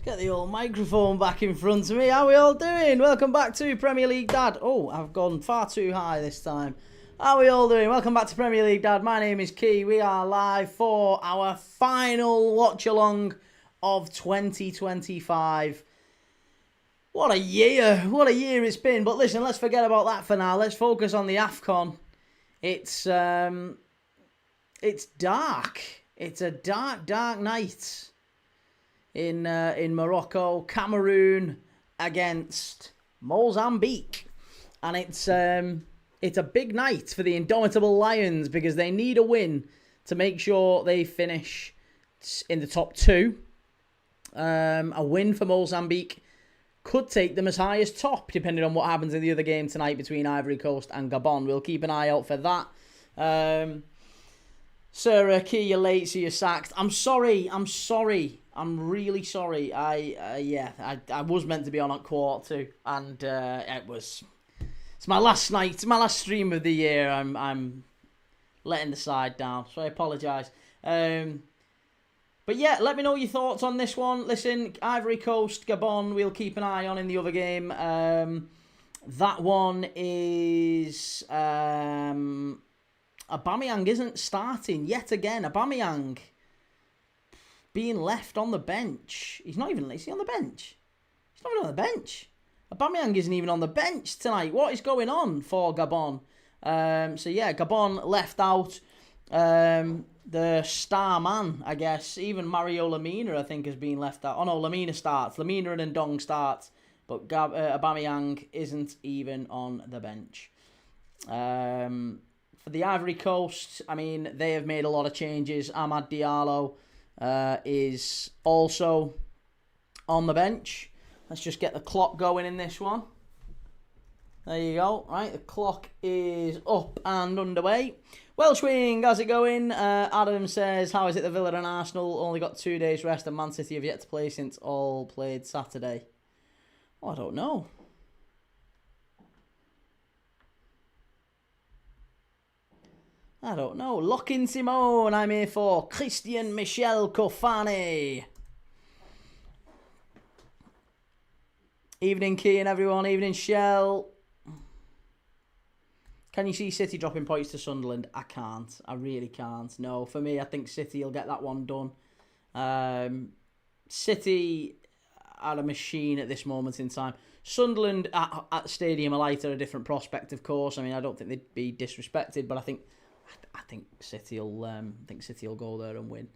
Let's get the old microphone back in front of me. How are we all doing? Welcome back to Premier League Dad. Oh, I've gone far too high this time. How are we all doing? Welcome back to Premier League Dad. My name is Key. We are live for our final watch-along of 2025. What a year. What a year it's been. But listen, let's forget about that for now. Let's focus on the AFCON. It's dark. It's a dark, dark night in Morocco. Cameroon against Mozambique. And it's a big night for the Indomitable Lions because they need a win to make sure they finish in the top two. A win for Mozambique could take them as high as top, depending on what happens in the other game tonight between Ivory Coast and Gabon. We'll keep an eye out for that. Sarah, Key, you're late, so you're sacked. I'm sorry. I'm really sorry. I was meant to be on at 1:45, and it's my last night. It's my last stream of the year. I'm letting the side down, so I apologise. But yeah, let me know your thoughts on this one. Listen, Ivory Coast, Gabon, we'll keep an eye on in the other game. That one is Aubameyang isn't starting yet again. Aubameyang being left on the bench. Is he on the bench? He's not even on the bench. Aubameyang isn't even on the bench tonight. What is going on for Gabon? So yeah, Gabon left out. The star man, I guess. Even Mario Lamina, I think, has been left out. Oh no, Lamina starts. Lamina and Ndong starts. But Aubameyang isn't even on the bench. For the Ivory Coast, I mean, they have made a lot of changes. Amad Diallo is also on the bench. Let's just get the clock going in this one. There you go. Right, the clock is up and underway. Welsh Wing, how's it going? Adam says, how is it the Villa and Arsenal only got 2 days rest and Man City have yet to play since all played Saturday? Oh, I don't know. Lockin Simone, I'm here for Christian Michel Kofane. Evening, Key and everyone. Evening, Shell. Can you see City dropping points to Sunderland? I can't. I really can't. No, for me, I think City will get that one done. City are a machine at this moment in time. Sunderland at Stadium of Light are a different prospect, of course. I mean, I don't think they'd be disrespected, but I think City will go there and win.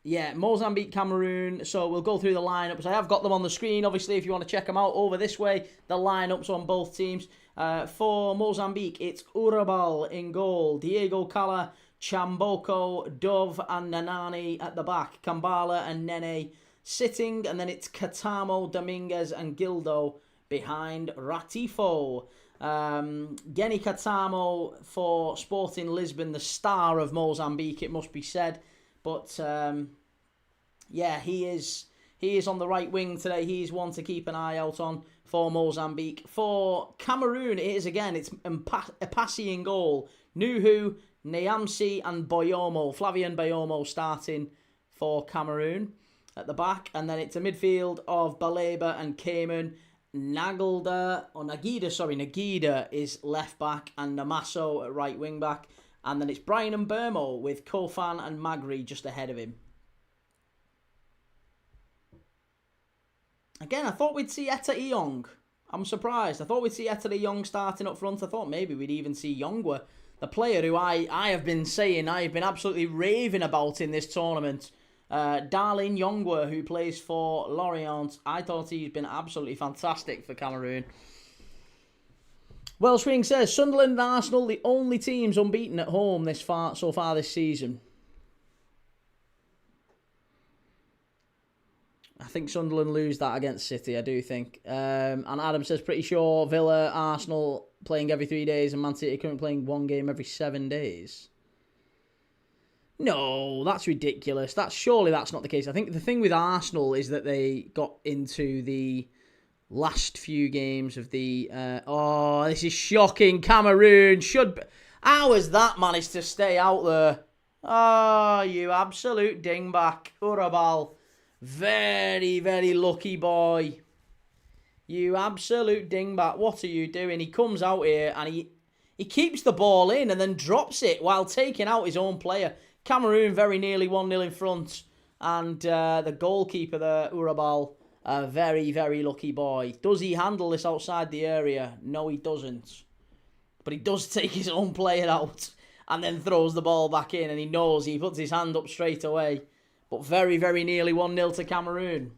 Yeah, Mozambique, Cameroon. So we'll go through the lineups. I have got them on the screen. Obviously, if you want to check them out over this way, the lineups on both teams. For Mozambique, it's Urabal in goal, Diego Cala, Chamboko, Dove, and Nanani at the back. Kambala and Nene sitting, and then it's Katamo, Dominguez, and Gildo behind Ratifo. Geni Katamo for Sporting Lisbon, the star of Mozambique, it must be said. But yeah, he is on the right wing today. He's one to keep an eye out on for Mozambique. For Cameroon, it's Epassi in goal. Nuhu, Niamsi, and Boyomo. Flavian Boyomo starting for Cameroon at the back. And then it's a midfield of Baleba and Cayman. Nagida is left back, and Namaso at right wing back. And then it's Brian and Burmo with Kofan and Magri just ahead of him. Again, I thought we'd see Etta Iyong. I'm surprised. I thought we'd see Etta Iyong starting up front. I thought maybe we'd even see Yongwa, the player who I have been saying, I have been absolutely raving about in this tournament. Darlene Yongwa, who plays for Lorient. I thought he's been absolutely fantastic for Cameroon. Welsh Wing says, Sunderland and Arsenal, the only teams unbeaten at home so far this season. I think Sunderland lose that against City, I do think. And Adam says, pretty sure Villa, Arsenal playing every 3 days and Man City currently playing one game every 7 days. No, that's ridiculous. Surely that's not the case. I think the thing with Arsenal is that they got into the last few games of the... this is shocking. Cameroon should... How has that managed to stay out there? Oh, you absolute dingback. Urabal. Very, very lucky boy. You absolute dingbat. What are you doing? He comes out here and he keeps the ball in and then drops it while taking out his own player. Cameroon very nearly 1-0 in front. And the goalkeeper there, Urabal, a very, very lucky boy. Does he handle this outside the area? No, he doesn't. But he does take his own player out and then throws the ball back in. And he knows, he puts his hand up straight away. But very, very nearly 1-0 to Cameroon.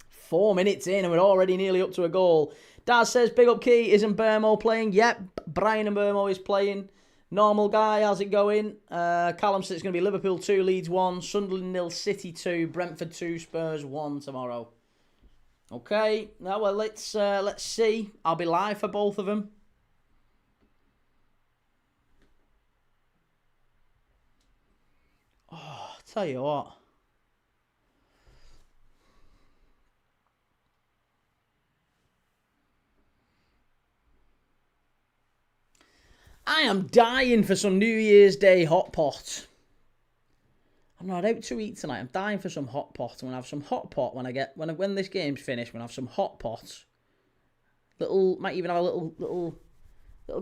4 minutes in and we're already nearly up to a goal. Daz says, big up Key, isn't Burmo playing? Yep, Brian and Burmo is playing. Normal guy, how's it going? Callum says it's going to be Liverpool 2, Leeds 1, Sunderland 0, City 2, Brentford 2, Spurs 1 tomorrow. Okay, now well let's see. I'll be live for both of them. Oh, tell you what. I am dying for some New Year's Day hot pot. I'm not out to eat tonight. I'm dying for some hot pot. I'm gonna have some hot pot when this game's finished. I'm gonna have some hot pot. Might even have a little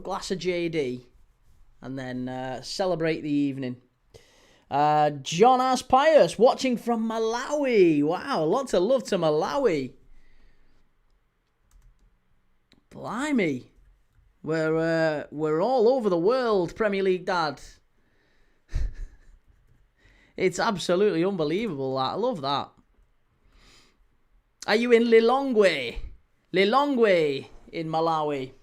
glass of JD, and then celebrate the evening. John S. Pius watching from Malawi. Wow, lots of love to Malawi. Blimey. We're all over the world, Premier League Dad. It's absolutely unbelievable, that. I love that. Are you in Lilongwe? Lilongwe in Malawi.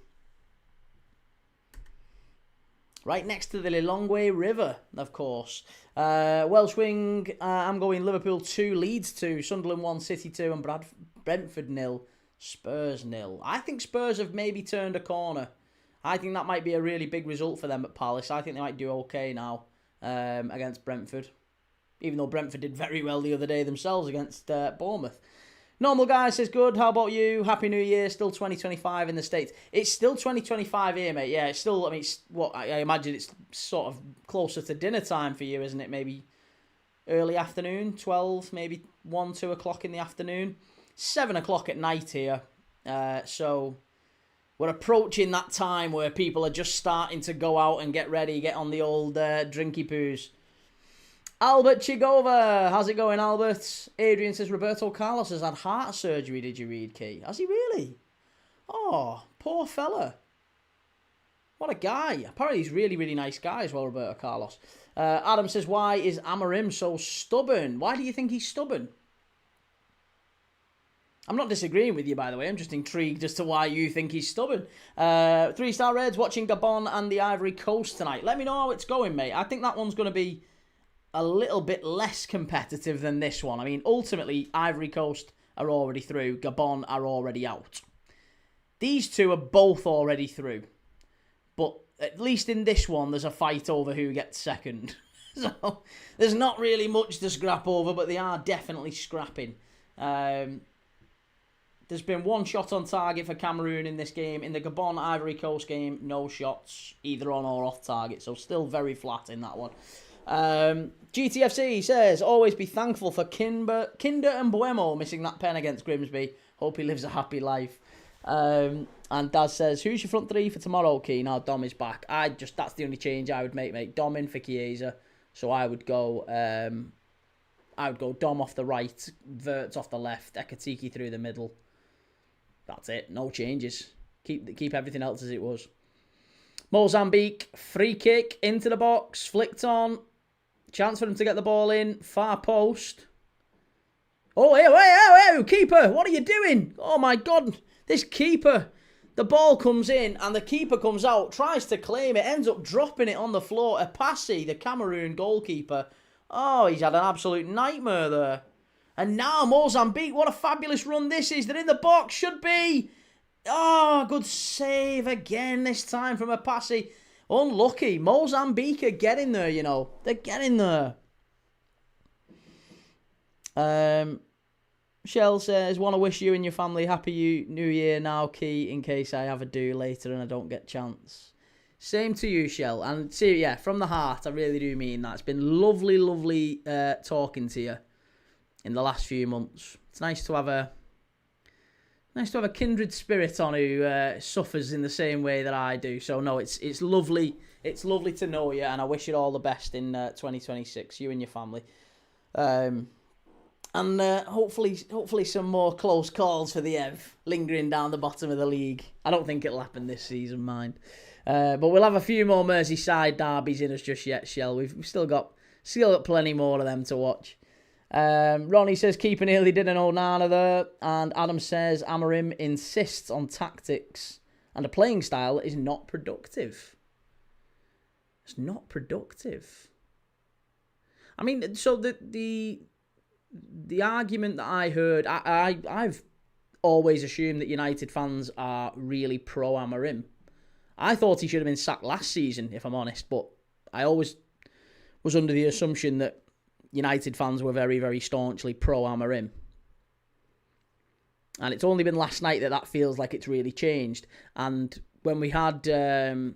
Right next to the Lilongwe River, of course. Welsh Wing, I'm going Liverpool 2, Leeds 2, Sunderland 1, City 2, and Brentford 0, Spurs 0. I think Spurs have maybe turned a corner. I think that might be a really big result for them at Palace. I think they might do okay now against Brentford. Even though Brentford did very well the other day themselves against Bournemouth. Normal guy says, good, how about you? Happy New Year, still 2025 in the States. It's still 2025 here, mate. Yeah, it's still, I mean, I imagine it's sort of closer to dinner time for you, isn't it? Maybe early afternoon, 12, maybe 1, 2 o'clock in the afternoon. 7 o'clock at night here. So we're approaching that time where people are just starting to go out and get ready, get on the old drinky poos. Albert Chigova, how's it going, Albert? Adrian says Roberto Carlos has had heart surgery. Did you read, Key? Has he really? Oh, poor fella. What a guy. Apparently he's a really, really nice guy as well, Roberto Carlos. Adam says, why is Amorim so stubborn? Why do you think he's stubborn? I'm not disagreeing with you, by the way. I'm just intrigued as to why you think he's stubborn. 3-star Reds watching Gabon and the Ivory Coast tonight. Let me know how it's going, mate. I think that one's going to be a little bit less competitive than this one. I mean, ultimately, Ivory Coast are already through. Gabon are already out. These two are both already through. But at least in this one, there's a fight over who gets second. So there's not really much to scrap over, but they are definitely scrapping. There's been one shot on target for Cameroon in this game. In the Gabon Ivory Coast game, no shots, either on or off target. So still very flat in that one. GTFC says, always be thankful for Kinder and Buemo missing that pen against Grimsby. Hope he lives a happy life. And Daz says, who's your front three for tomorrow, Key? Now Dom is back. That's the only change I would make, mate. Dom in for Chiesa. So I would go Dom off the right, Verts off the left, Ekatiki through the middle. That's it. No changes. Keep everything else as it was. Mozambique, free kick into the box, flicked on. Chance for him to get the ball in. Far post. Oh, hey, keeper, what are you doing? Oh, my God. This keeper. The ball comes in and the keeper comes out, tries to claim it, ends up dropping it on the floor. Apassi, the Cameroon goalkeeper. Oh, he's had an absolute nightmare there. And now Mozambique, what a fabulous run this is. They're in the box, should be. Oh, good save again this time from Apassi. Unlucky. Mozambique are getting there, you know. They're getting there. Shell says, want to wish you and your family happy New Year now, Key, in case I have a do later and I don't get chance. Same to you, Shell. And see, yeah, from the heart, I really do mean that. It's been lovely, lovely talking to you in the last few months. It's nice to have a kindred spirit on who suffers in the same way that I do. So no, it's lovely. It's lovely to know you, and I wish you all the best in 2026, you and your family. And hopefully some more close calls for the Ev lingering down the bottom of the league. I don't think it'll happen this season, mind. But we'll have a few more Merseyside derbies in us just yet, Shell. We've still got plenty more of them to watch. Ronnie says keeper nearly did an Onana there, and Adam says Amorim insists on tactics and a playing style that is not productive. It's not productive. I mean, so the argument that I heard, I've always assumed that United fans are really pro Amorim. I thought he should have been sacked last season, if I'm honest, but I always was under the assumption that United fans were very, very staunchly pro Amorim. And it's only been last night that feels like it's really changed. And when we had a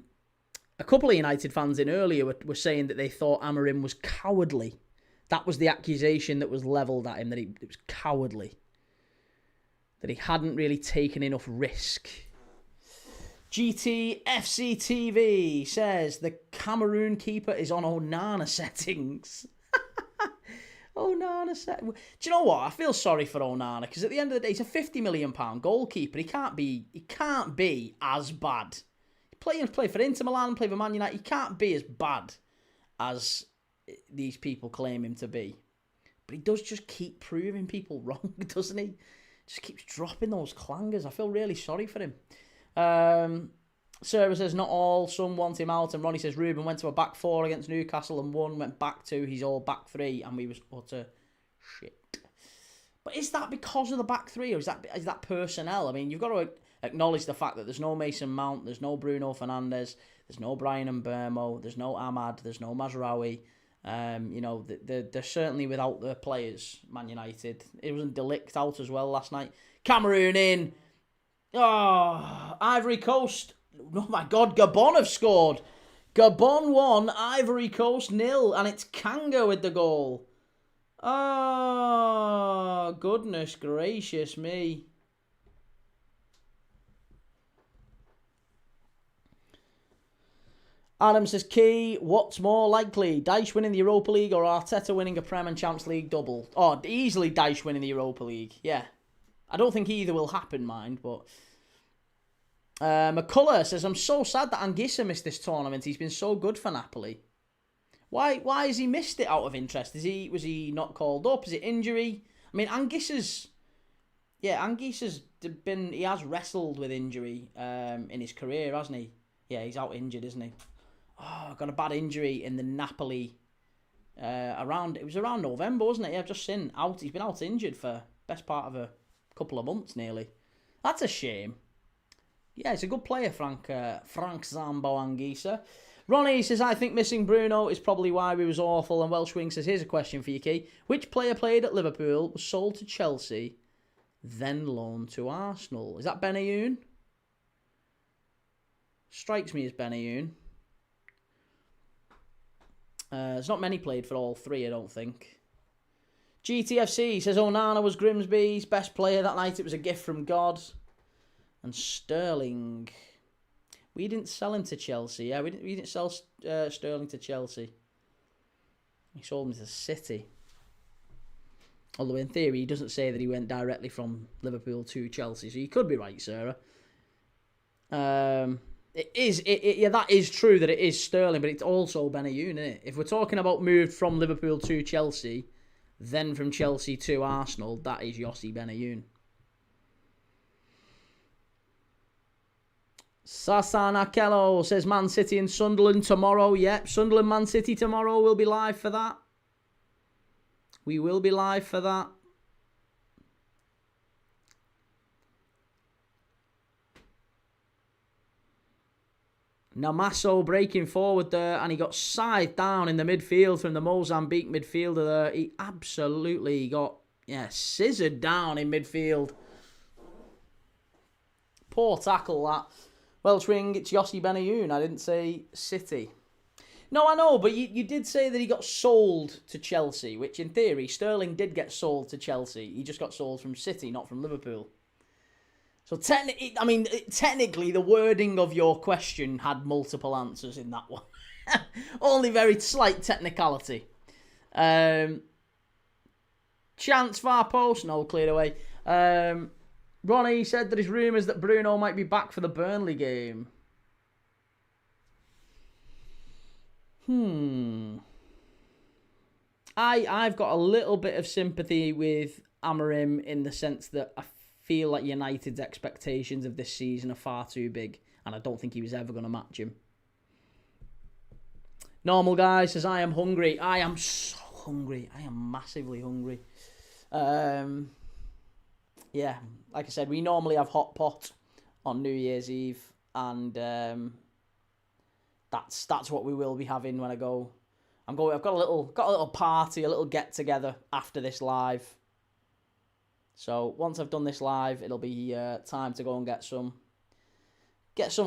couple of United fans in earlier were saying that they thought Amorim was cowardly. That was the accusation that was levelled at him, that it was cowardly. That he hadn't really taken enough risk. GTFCTV says the Cameroon keeper is on Onana settings. Onana settings. Do you know what? I feel sorry for Onana, because at the end of the day, he's a £50 million goalkeeper. He can't be as bad. Play for Inter Milan, play for Man United. He can't be as bad as these people claim him to be. But he does just keep proving people wrong, doesn't he? Just keeps dropping those clangers. I feel really sorry for him. Sarah says not all, some want him out, and Ronnie says Ruben went to a back four against Newcastle and won, went back two, he's all back three, and we was utter shit. But is that because of the back three, or is that personnel? I mean, you've got to acknowledge the fact that there's no Mason Mount, there's no Bruno Fernandes, there's no Brian Mbeumo, there's no Ahmad, there's no Mazraoui. They're certainly without their players, Man United. It wasn't De Ligt out as well last night. Cameroon in. Oh, Ivory Coast. Oh my God, Gabon have scored. Gabon 1, Ivory Coast 0, and it's Kanga with the goal. Oh, goodness gracious me. Adam says, Key, what's more likely? Dyche winning the Europa League or Arteta winning a Prem and Champions League double? Oh, easily Dyche winning the Europa League. Yeah. I don't think either will happen, mind, but... McCullough says, I'm so sad that Anguissa missed this tournament. He's been so good for Napoli. Why has he missed it out of interest? Was he not called up? Is it injury? I mean, Anguissa's been... He has wrestled with injury in his career, hasn't he? Yeah, he's out injured, isn't he? Oh, got a bad injury in the Napoli around November, wasn't it? Yeah, I've just seen out. He's been out injured for best part of a couple of months nearly. That's a shame. Yeah, he's a good player, Frank Zambo Anguissa. Ronnie says, I think missing Bruno is probably why we was awful. And Welsh Wing says, here's a question for you, Key. Which player played at Liverpool, was sold to Chelsea, then loaned to Arsenal? Is that Benayoun? Strikes me as Benayoun. There's not many played for all three, I don't think. GTFC says Onana was Grimsby's best player that night. It was a gift from God. And Sterling. We didn't sell him to Chelsea. Yeah, we didn't sell Sterling to Chelsea. We sold him to City. Although in theory, he doesn't say that he went directly from Liverpool to Chelsea. So you could be right, Sarah. That is true that it is Sterling, but it's also Benayoun, isn't it? If we're talking about moved from Liverpool to Chelsea, then from Chelsea to Arsenal, that is Yossi Benayoun. Sasan Akello says Man City and Sunderland tomorrow. Yep, Sunderland Man City tomorrow. We'll be live for that. We will be live for that. Namaso breaking forward there, and he got scythed down in the midfield from the Mozambique midfielder there. He absolutely got, scissored down in midfield. Poor tackle, that. Welsh wing, it's Yossi Benayoun. I didn't say City. No, I know, but you did say that he got sold to Chelsea, which in theory, Sterling did get sold to Chelsea. He just got sold from City, not from Liverpool. So, technically, the wording of your question had multiple answers in that one. Only very slight technicality. Chance far post, no, cleared away. Ronnie said that his rumours that Bruno might be back for the Burnley game. I've got a little bit of sympathy with Amorim in the sense that I feel like United's expectations of this season are far too big, and I don't think he was ever going to match him. Normal guy says, I am hungry. I am so hungry. I am massively hungry. Yeah, like I said, we normally have hot pot on New Year's Eve, and that's what we will be having when I go. I've got a little party, a little get together after this live. So once I've done this live, it'll be time to go and get some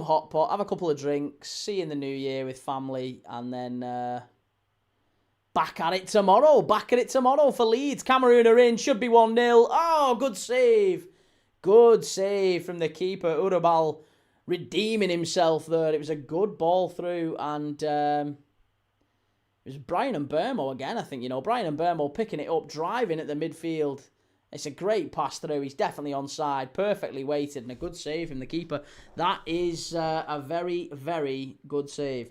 hot pot, have a couple of drinks, see you in the new year with family, and then back at it tomorrow. Back at it tomorrow for Leeds. Cameroon are in, should be 1-0. Oh, good save. Good save from the keeper. Urabal redeeming himself there. It was a good ball through, and it was Brian Mbeumo again, I think. Brian Mbeumo picking it up, driving at the midfield. It's a great pass through. He's definitely onside. Perfectly weighted, and a good save from the keeper. That is a very, very good save.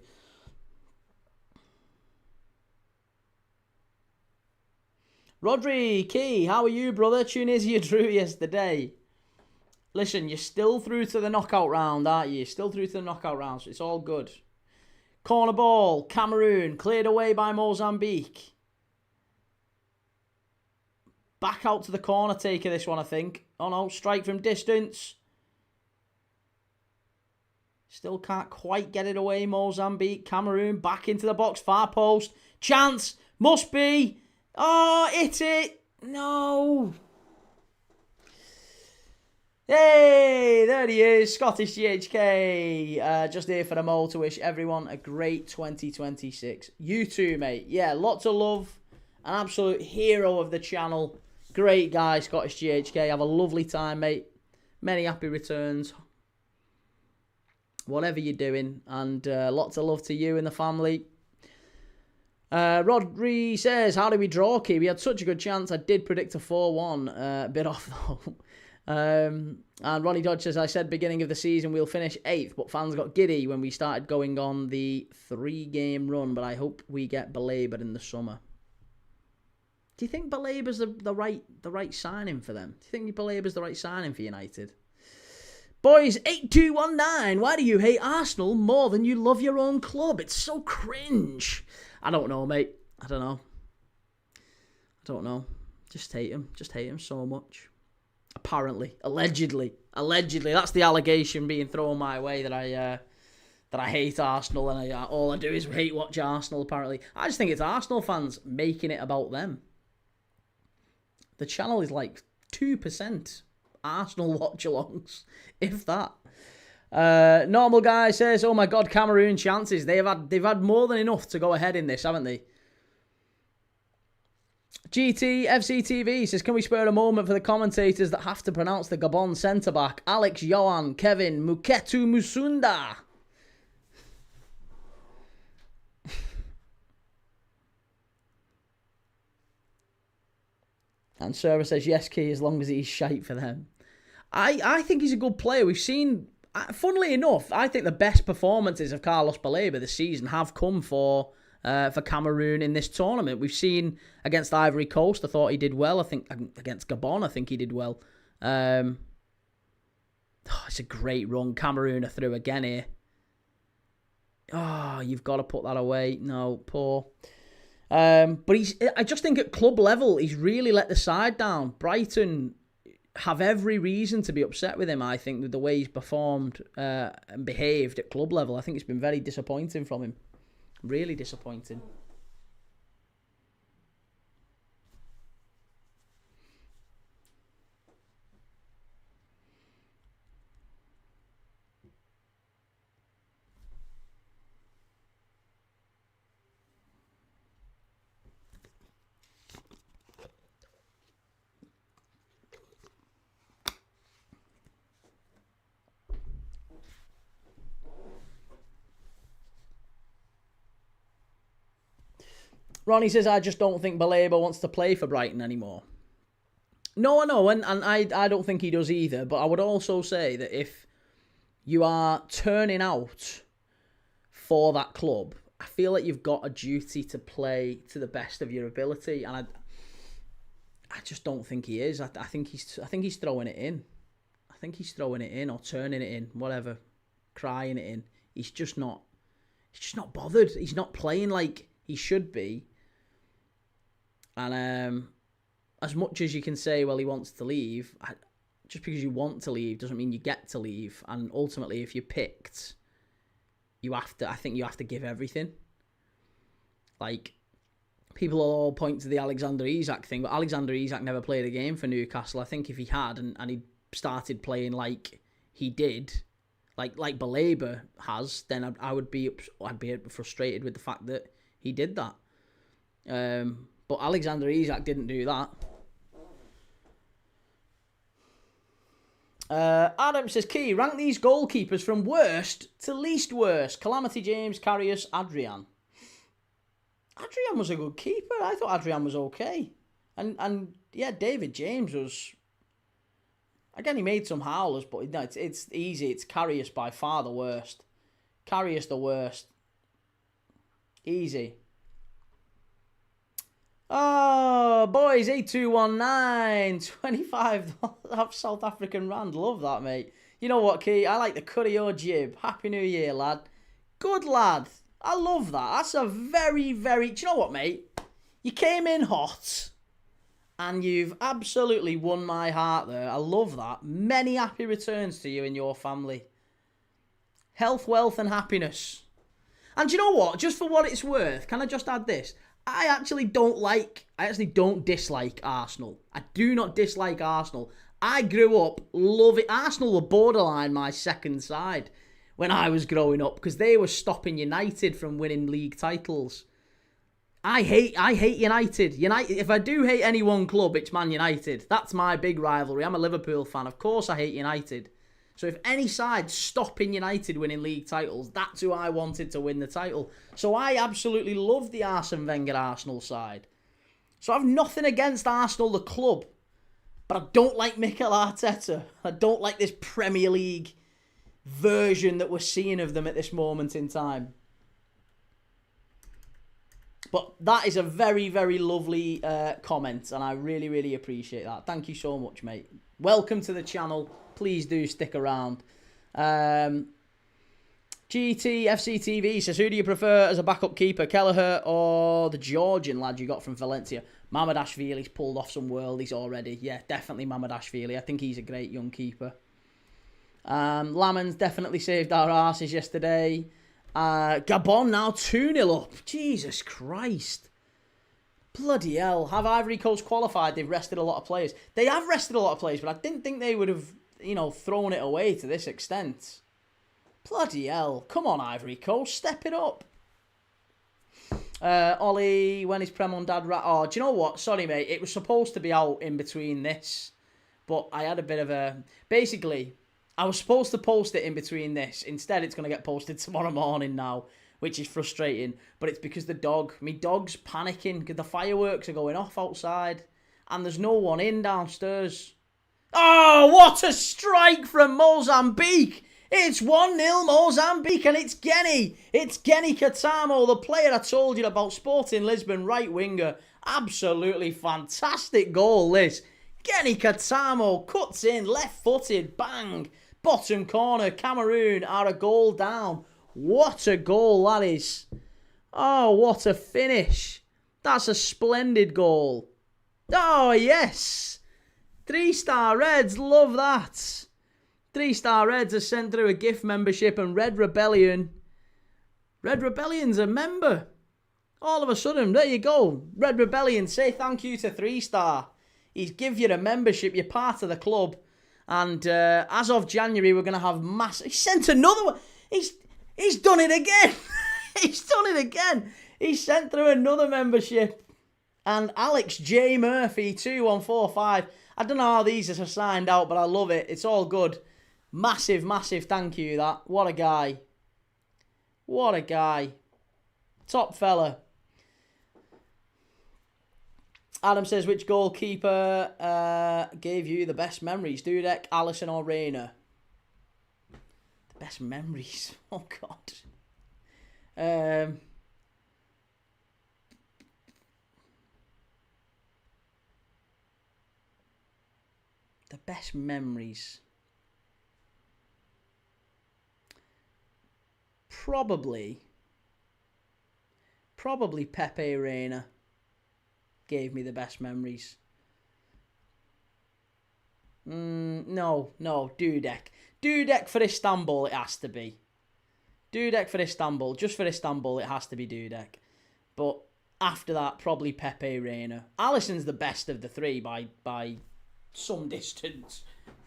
Rodri, Key, how are you, brother? Tunisia drew yesterday. Listen, you're still through to the knockout round, aren't you? You're still through to the knockout round, so it's all good. Corner ball, Cameroon, cleared away by Mozambique. Back out to the corner taker, this one, I think. Oh no, strike from distance. Still can't quite get it away, Mozambique. Cameroon back into the box, far post. Chance, must be. Oh, hit it. No. Hey, there he is, Scottish GHK. Just here for the mo to wish everyone a great 2026. You too, mate. Yeah, lots of love. An absolute hero of the channel. Great guy, Scottish GHK. Have a lovely time, mate. Many happy returns. Whatever you're doing. And lots of love to you and the family. Rodri says, how did we draw, Key? We had such a good chance. I did predict a 4-1. A bit off, though. And Ronnie Dodge says, I said beginning of the season we'll finish 8th, but fans got giddy when we started going on the 3-game run, but I hope we get belabored in the summer. Do you think Belaber's the right signing for them? Do you think Belaber's the right signing for United? Boys, 8219, why do you hate Arsenal more than you love your own club? It's so cringe. I don't know, mate. I don't know. Just hate him. Just hate him so much. Apparently. Allegedly. That's the allegation being thrown my way that I hate Arsenal and all I do is hate watch Arsenal, apparently. I just think it's Arsenal fans making it about them. The channel is like 2% Arsenal watch-alongs, if that. Normal guy says, oh my God, Cameroon chances. They've had more than enough to go ahead in this, haven't they? GT FCTV says, can we spare a moment for the commentators that have to pronounce the Gabon centre-back? Alex Yohan, Kevin, Muketu Musunda. And Sarah says, yes, Key, as long as he's shite for them. I think he's a good player. We've seen, funnily enough, I think the best performances of Carlos Baleba this season have come for Cameroon in this tournament. We've seen against Ivory Coast, I thought he did well. I think against Gabon, I think he did well. It's a great run. Cameroon are through again here. Oh, you've got to put that away. No, poor. But I just think at club level, he's really let the side down. Brighton have every reason to be upset with him, I think, with the way he's performed and behaved at club level. I think it's been very disappointing from him. Really disappointing. Ronnie says, I just don't think Baleba wants to play for Brighton anymore. No, I know, and I don't think he does either. But I would also say that if you are turning out for that club, I feel like you've got a duty to play to the best of your ability, and I just don't think he is. I think he's throwing it in. I think he's throwing it in or turning it in, whatever, crying it in. He's just not bothered. He's not playing like he should be. And as much as you can say, well, he wants to leave, just because you want to leave doesn't mean you get to leave. And ultimately, if you're picked, I think you have to give everything. Like, people will all point to the Alexander Isak thing, but Alexander Isak never played a game for Newcastle. I think if he had and he started playing like he did, like Baleba has, then I'd be frustrated with the fact that he did that. But Alexander Isak didn't do that. Adam says, Key, rank these goalkeepers from worst to least worst. Calamity James, Karius, Adrian. Adrian was a good keeper. I thought Adrian was okay. And yeah, David James was... Again, he made some howlers, but no, it's easy. It's Karius by far the worst. Karius the worst. Easy. Oh, boys, 8219, 25 South African Rand. Love that, mate. You know what, Key? I like the curry or jib. Happy New Year, lad. Good lad. I love that. That's a very, very... Do you know what, mate? You came in hot, and you've absolutely won my heart there. I love that. Many happy returns to you and your family. Health, wealth, and happiness. And do you know what? Just for what it's worth, can I just add this? I actually don't dislike Arsenal. I do not dislike Arsenal. I grew up loving... Arsenal were borderline my second side when I was growing up because they were stopping United from winning league titles. I hate United. If I do hate any one club, it's Man United. That's my big rivalry. I'm a Liverpool fan. Of course I hate United. So if any side stopping United winning league titles, that's who I wanted to win the title. So I absolutely love the Arsene Wenger Arsenal side. So I have nothing against Arsenal, the club. But I don't like Mikel Arteta. I don't like this Premier League version that we're seeing of them at this moment in time. But that is a very, very lovely comment, and I really, really appreciate that. Thank you so much, mate. Welcome to the channel. Please do stick around. GTFCTV says, who do you prefer as a backup keeper, Kelleher or the Georgian lad you got from Valencia? Mamadashvili's pulled off some worldies already. Yeah, definitely Mamadashvili. I think he's a great young keeper. Lamon's definitely saved our asses yesterday. Gabon now 2-0 up. Jesus Christ. Bloody hell. Have Ivory Coast qualified? They've rested a lot of players. They have rested a lot of players, but I didn't think they would have, thrown it away to this extent. Bloody hell. Come on, Ivory Coast. Step it up. Ollie, when is Prem on Dad? Oh, do you know what? Sorry, mate. It was supposed to be out in between this, but I had a bit of a... Basically, I was supposed to post it in between this. Instead, it's going to get posted tomorrow morning now, which is frustrating. But it's because my dog's panicking because the fireworks are going off outside and there's no one in downstairs. Oh, what a strike from Mozambique! It's 1-0 Mozambique and it's Geni. It's Geni Katamo, the player I told you about, Sporting Lisbon right winger. Absolutely fantastic goal, this. Geni Katamo cuts in, left-footed, bang. Bottom corner, Cameroon are a goal down. What a goal that is. Oh, what a finish. That's a splendid goal. Oh, yes. 3-star Reds, love that. 3-star Reds are sent through a gift membership and Red Rebellion's a member. All of a sudden, there you go. Red Rebellion, say thank you to 3-star. He's give you a membership, you're part of the club. And as of January, we're going to have he sent another one. He's done it again. He's done it again. He sent through another membership. And Alex J. Murphy, 2145. I don't know how these are signed out, but I love it. It's all good. Massive, massive thank you, that. What a guy. What a guy. Top fella. Adam says, which goalkeeper gave you the best memories? Dudek, Allison, or Rayner? The best memories? Oh, God. The best memories. Probably Pepe Reina gave me the best memories. No, Dudek. Dudek for Istanbul, it has to be. Dudek for Istanbul. Just for Istanbul, it has to be Dudek. But after that, probably Pepe Reina. Alisson's the best of the three by some distance.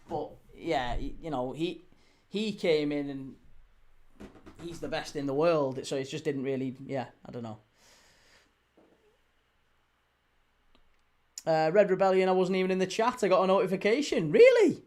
But, yeah, you know, he came in and he's the best in the world. So it just didn't really, I don't know. Red Rebellion, I wasn't even in the chat. I got a notification. Really?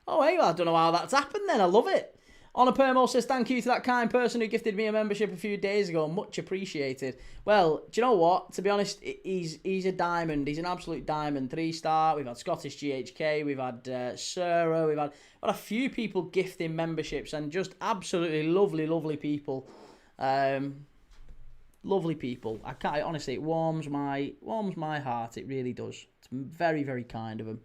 Oh, hey, I don't know how that's happened then. I love it. Honor Permo says, thank you to that kind person who gifted me a membership a few days ago. Much appreciated. Well, do you know what? To be honest, he's a diamond. He's an absolute diamond. 3-star. We've had Scottish GHK. We've had Sarah. We've had a few people gifting memberships and just absolutely lovely people. Lovely people. I can't honestly. It warms my heart. It really does. It's very, very kind of him.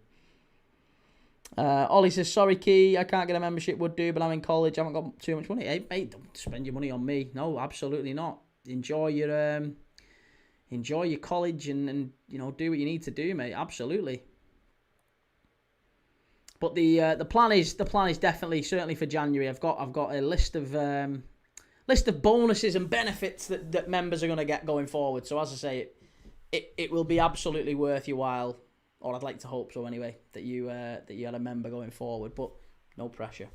Ollie says, sorry, Key, I can't get a membership. Would do, but I'm in college. I haven't got too much money. Hey, mate, don't spend your money on me. No, absolutely not. Enjoy your college and you know, do what you need to do, mate. Absolutely. But the plan is definitely, certainly for January. I've got a list of bonuses and benefits that members are going to get going forward. So as I say, it will be absolutely worth your while, or I'd like to hope so anyway, that you had a member going forward. But no pressure.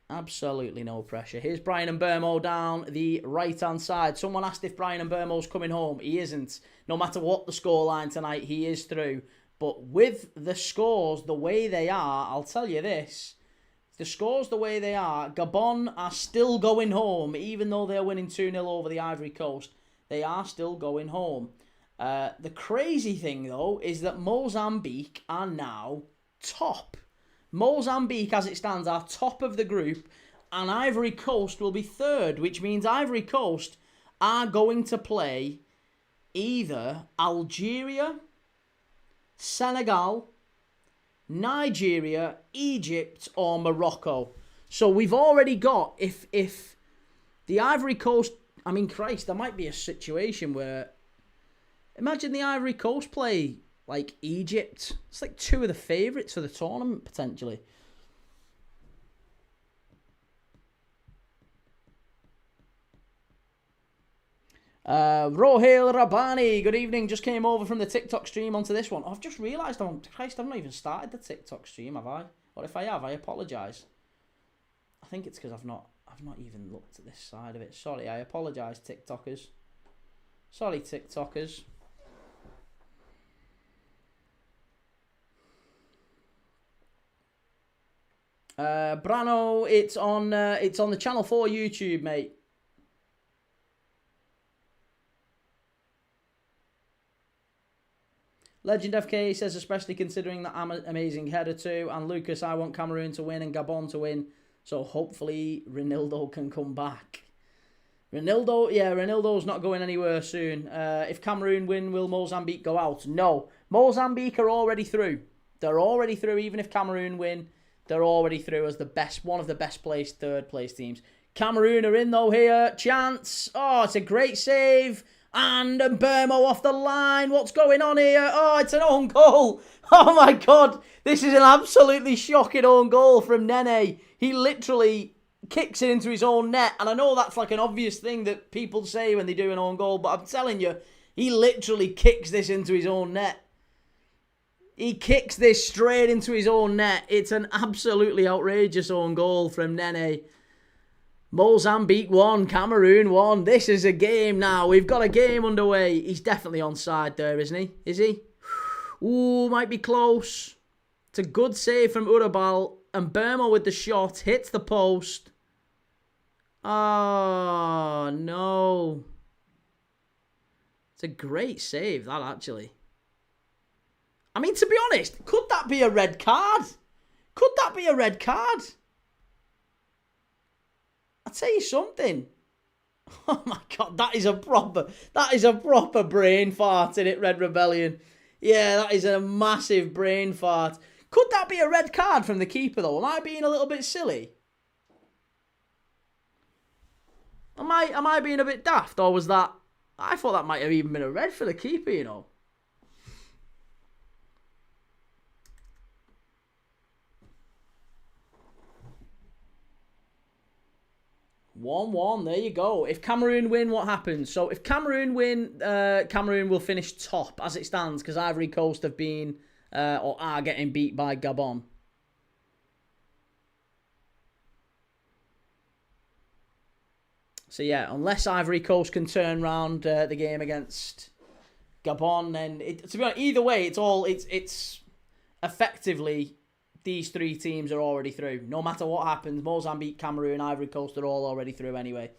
Absolutely no pressure. Here's Brian and Burmo down the right-hand side. Someone asked if Brian and Burmo's coming home. He isn't. No matter what the scoreline tonight, he is through. But with the scores the way they are, I'll tell you this. The scores the way they are, Gabon are still going home, even though they're winning 2-0 over the Ivory Coast. They are still going home. The crazy thing, though, is that Mozambique are now top. Mozambique, as it stands, are top of the group, and Ivory Coast will be third, which means Ivory Coast are going to play either Algeria, Senegal, Nigeria, Egypt, or Morocco. So we've already got, if the Ivory Coast, I mean, Christ, there might be a situation where, imagine the Ivory Coast play like Egypt. It's like two of the favourites for the tournament, potentially. Rohil Rabani, good evening. Just came over from the TikTok stream onto this one. Oh, I've just realised, Christ, I've not even started the TikTok stream, have I? Or if I have, I apologise. I think it's because I've not even looked at this side of it. Sorry, I apologise, TikTokers. Sorry, TikTokers. Brano, it's on the Channel 4 YouTube, mate. Legend FK says, especially considering that I'm an amazing header too. And Lucas, I want Cameroon to win and Gabon to win. So hopefully Ronaldo can come back. Ronaldo's not going anywhere soon. If Cameroon win, will Mozambique go out? No. Mozambique are already through. They're already through. Even if Cameroon win, they're already through as one of the best placed third place teams. Cameroon are in though here. Chance. Oh, it's a great save. And Burmo off the line. What's going on here? Oh, it's an own goal. Oh, my God. This is an absolutely shocking own goal from Nene. He literally kicks it into his own net. And I know that's like an obvious thing that people say when they do an own goal. But I'm telling you, he literally kicks this into his own net. He kicks this straight into his own net. It's an absolutely outrageous own goal from Nene. Mozambique 1, Cameroon 1. This is a game now. We've got a game underway. He's definitely onside there, isn't he? Is he? Ooh, might be close. It's a good save from Urabal. And Burma with the shot. Hits the post. Oh, no. It's a great save, that, actually. I mean, to be honest, could that be a red card? Could that be a red card? I'll tell you something. Oh my God, that is a proper brain fart in it, Red Rebellion. Yeah, that is a massive brain fart. Could that be a red card from the keeper, though? Am I being a little bit silly? Am I being a bit daft, or was that... I thought that might have even been a red for the keeper, you know. 1-1, there you go. If Cameroon win, what happens? So if Cameroon win, Cameroon will finish top as it stands, because Ivory Coast have been, or are getting beat by Gabon. So yeah, unless Ivory Coast can turn around the game against Gabon, then to be honest, either way, it's effectively these three teams are already through. No matter what happens, Mozambique, Cameroon, Ivory Coast are all already through anyway.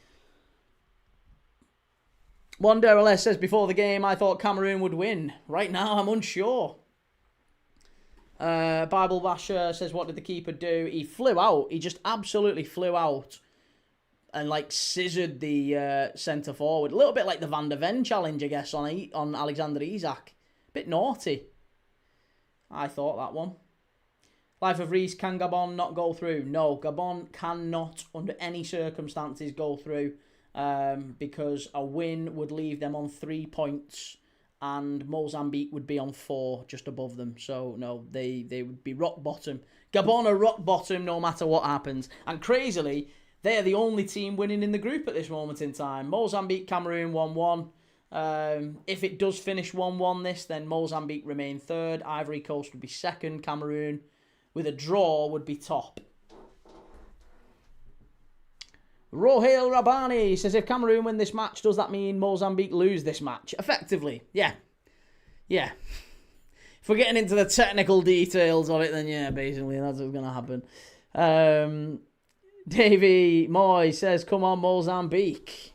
Wanderless says, before the game, I thought Cameroon would win. Right now, I'm unsure. Bible Basher says, what did the keeper do? He flew out. He just absolutely flew out and like scissored the centre forward. A little bit like the Van der Ven challenge, I guess, on Alexander Isak. Bit naughty. I thought that one. Life of Reese, can Gabon not go through? No, Gabon cannot, under any circumstances, go through because a win would leave them on 3 points and Mozambique would be on 4, just above them. So, no, they would be rock bottom. Gabon are rock bottom no matter what happens. And crazily, they're the only team winning in the group at this moment in time. Mozambique, Cameroon 1-1. If it does finish 1-1 this, then Mozambique remain third. Ivory Coast would be second. Cameroon, with a draw, would be top. Rohail Rabani says, if Cameroon win this match, does that mean Mozambique lose this match? Effectively, yeah. Yeah. If we're getting into the technical details of it, then yeah, basically, that's what's going to happen. Davey Moy says, come on, Mozambique.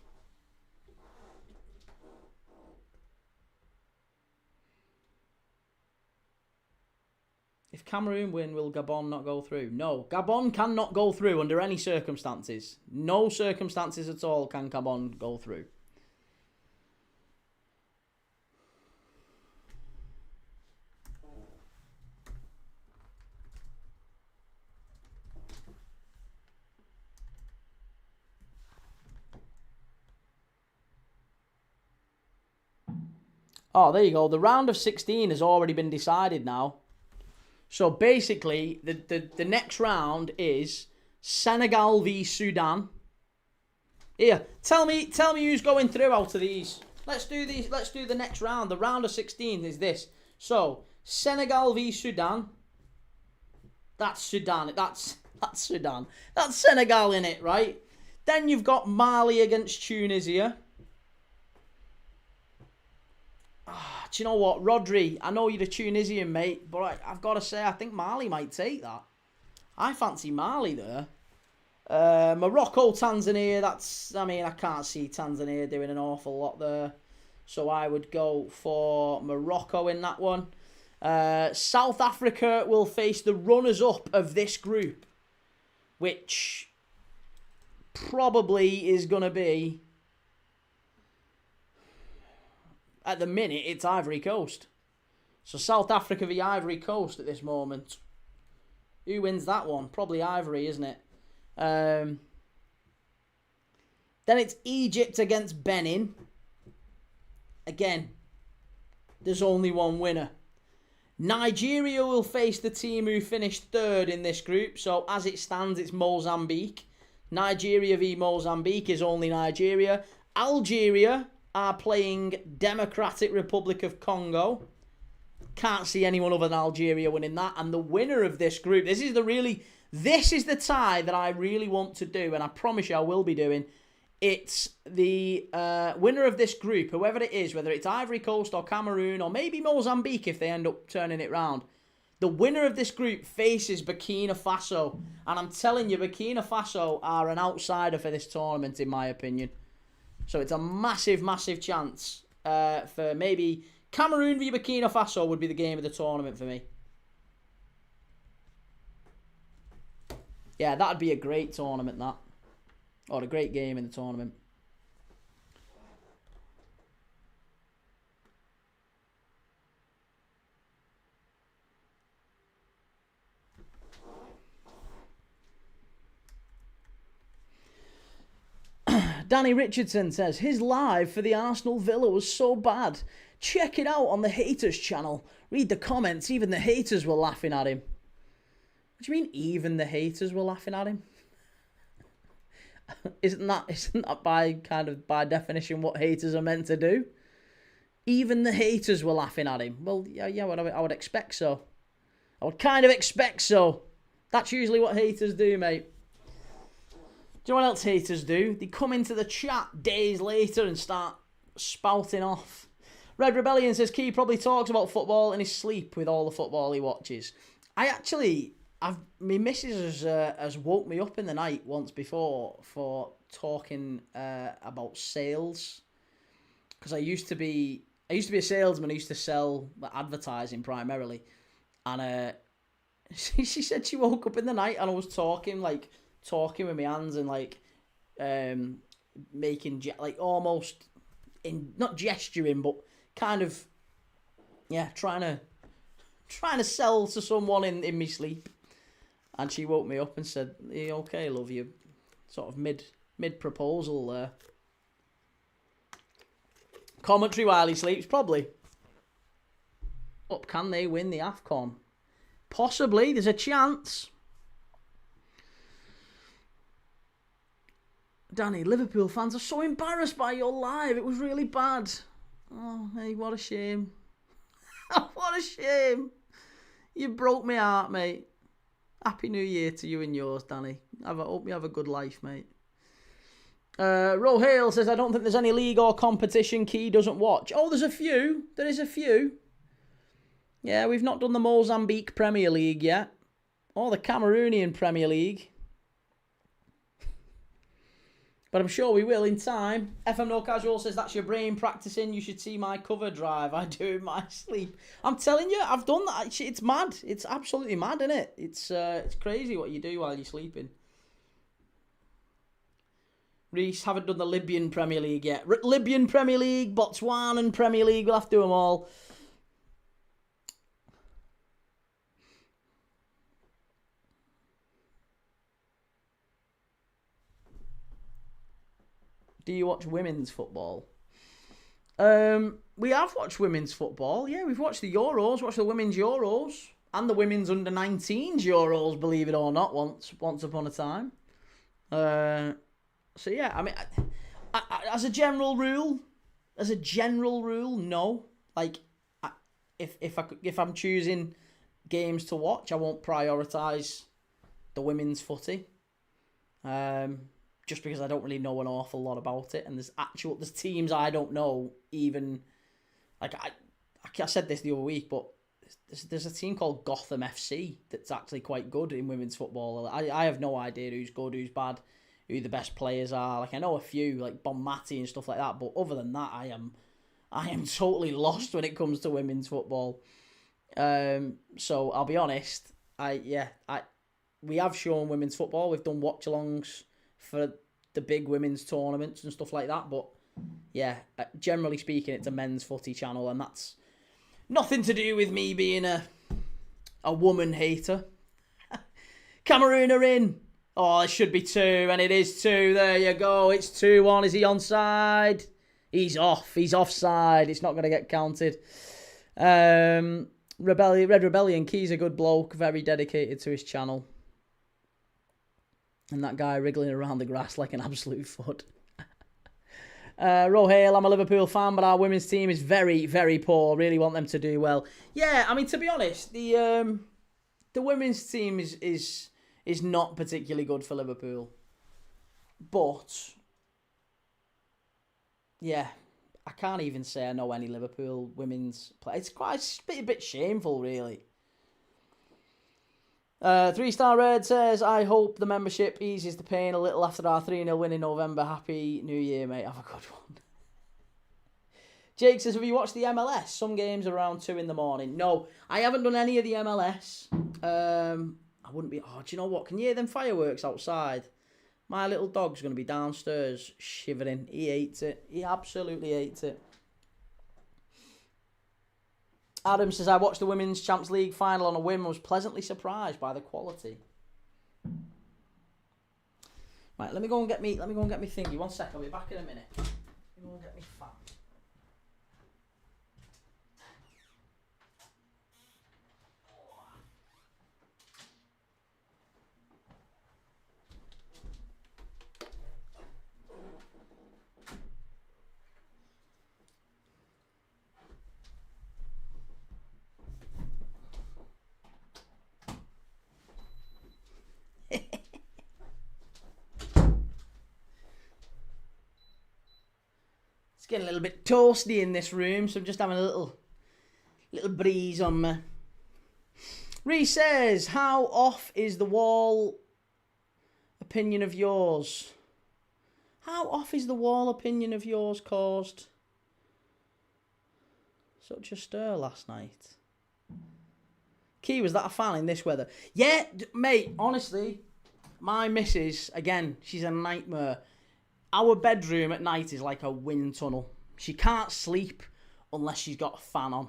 If Cameroon win, will Gabon not go through? No, Gabon cannot go through under any circumstances. No circumstances at all can Gabon go through. Oh, there you go. The round of 16 has already been decided now. So basically, the next round is Senegal v Sudan. Here, tell me who's going through out of these. Let's do these. Let's do the next round. The round of 16 is this. So Senegal v Sudan. That's Sudan. That's Sudan. That's Senegal in it, right? Then you've got Mali against Tunisia. Do you know what, Rodri? I know you're a Tunisian, mate, but I've got to say, I think Mali might take that. I fancy Mali there. Morocco, Tanzania, I can't see Tanzania doing an awful lot there. So I would go for Morocco in that one. South Africa will face the runners-up of this group, which probably is going to be... At the minute, it's Ivory Coast. So South Africa v Ivory Coast at this moment. Who wins that one? Probably Ivory, isn't it? Then it's Egypt against Benin. Again, there's only one winner. Nigeria will face the team who finished third in this group. So as it stands, it's Mozambique. Nigeria v Mozambique is only Nigeria. Algeria are playing Democratic Republic of Congo. Can't see anyone other than Algeria winning that. And the winner of this group, this is the tie that I really want to do, and I promise you I will be doing. It's the winner of this group, whoever it is, whether it's Ivory Coast or Cameroon or maybe Mozambique if they end up turning it round. The winner of this group faces Burkina Faso. And I'm telling you, Burkina Faso are an outsider for this tournament, in my opinion. So it's a massive, massive chance for maybe Cameroon v Burkina Faso would be the game of the tournament for me. Yeah, that'd be a great tournament, that. Or a great game in the tournament. Danny Richardson says, his live for the Arsenal Villa was so bad. Check it out on the haters channel. Read the comments, even the haters were laughing at him. What do you mean, even the haters were laughing at him? Isn't that by definition what haters are meant to do? Even the haters were laughing at him. Well, yeah, I would expect so. I would kind of expect so. That's usually what haters do, mate. Do you know what else haters do? They come into the chat days later and start spouting off. Red Rebellion says Key probably talks about football in his sleep with all the football he watches. My missus has woke me up in the night once before for talking about sales. Because I used to be a salesman. I used to sell advertising primarily. And she said she woke up in the night and I was talking with my hands and making almost not gesturing but kind of trying to sell to someone in my sleep. And she woke me up and said, "Are you okay, love? You sort of mid proposal there." Commentary while he sleeps, probably. Up, can they win the AFCON? Possibly, there's a chance. Danny, Liverpool fans are so embarrassed by your live. It was really bad. Oh, hey, what a shame. What a shame. You broke my heart, mate. Happy New Year to you and yours, Danny. Hope you have a good life, mate. Rohale says, I don't think there's any league or competition Key doesn't watch. Oh, there's a few. There is a few. Yeah, we've not done the Mozambique Premier League yet. Or the Cameroonian Premier League. But I'm sure we will in time. FM No Casual says, that's your brain practicing. You should see my cover drive I do in my sleep. I'm telling you, I've done that. It's mad. It's absolutely mad, isn't it? It's crazy what you do while you're sleeping. Reese, haven't done the Libyan Premier League yet. Libyan Premier League, Botswanan Premier League. We'll have to do them all. Do you watch women's football? We have watched women's football. Yeah, we've watched the Euros, watched the women's Euros, and the women's under-19s Euros, believe it or not, once upon a time. So yeah, I mean, as a general rule, no. Like, if I'm choosing games to watch, I won't prioritise the women's footy. Just because I don't really know an awful lot about it, and there's teams I don't know even. Like I said this the other week, but there's a team called Gotham FC that's actually quite good in women's football. I have no idea who's good, who's bad, who the best players are. Like I know a few, like Bonmati and stuff like that, but other than that, I am totally lost when it comes to women's football. So I'll be honest, we have shown women's football. We've done watch-alongs for the big women's tournaments and stuff like that, but yeah, generally speaking, it's a men's footy channel, and that's nothing to do with me being a woman hater. Cameroon are in. Oh, it should be 2, and it is 2. There you go. It's 2-1. Is he onside? He's off. He's offside. It's not going to get counted. Red Rebellion. Key's a good bloke, very dedicated to his channel. And that guy wriggling around the grass like an absolute foot. Rohale, I'm a Liverpool fan, but our women's team is very, very poor. Really want them to do well. Yeah, I mean, to be honest, the women's team is not particularly good for Liverpool. But, yeah, I can't even say I know any Liverpool women's play. It's a bit shameful, really. 3-Star Red says, I hope the membership eases the pain a little after our 3-0 win in November. Happy New Year, mate. Have a good one. Jake says, have you watched the MLS? Some games are around 2 in the morning. No, I haven't done any of the MLS. I wouldn't be... Oh, do you know what? Can you hear them fireworks outside? My little dog's going to be downstairs shivering. He hates it. He absolutely hates it. Adam says, I watched the Women's Champions League final on a whim and was pleasantly surprised by the quality. Right, let me go and get me thingy. 1 sec, I'll be back in a minute. Let me go and get me fan. It's getting a little bit toasty in this room, so I'm just having a little breeze on me. Ree says, how off is the wall opinion of yours? How off is the wall opinion of yours caused such a stir last night? Key, was that a fan in this weather? Yeah, mate, honestly, my missus, again, she's a nightmare. Our bedroom at night is like a wind tunnel. She can't sleep unless she's got a fan on.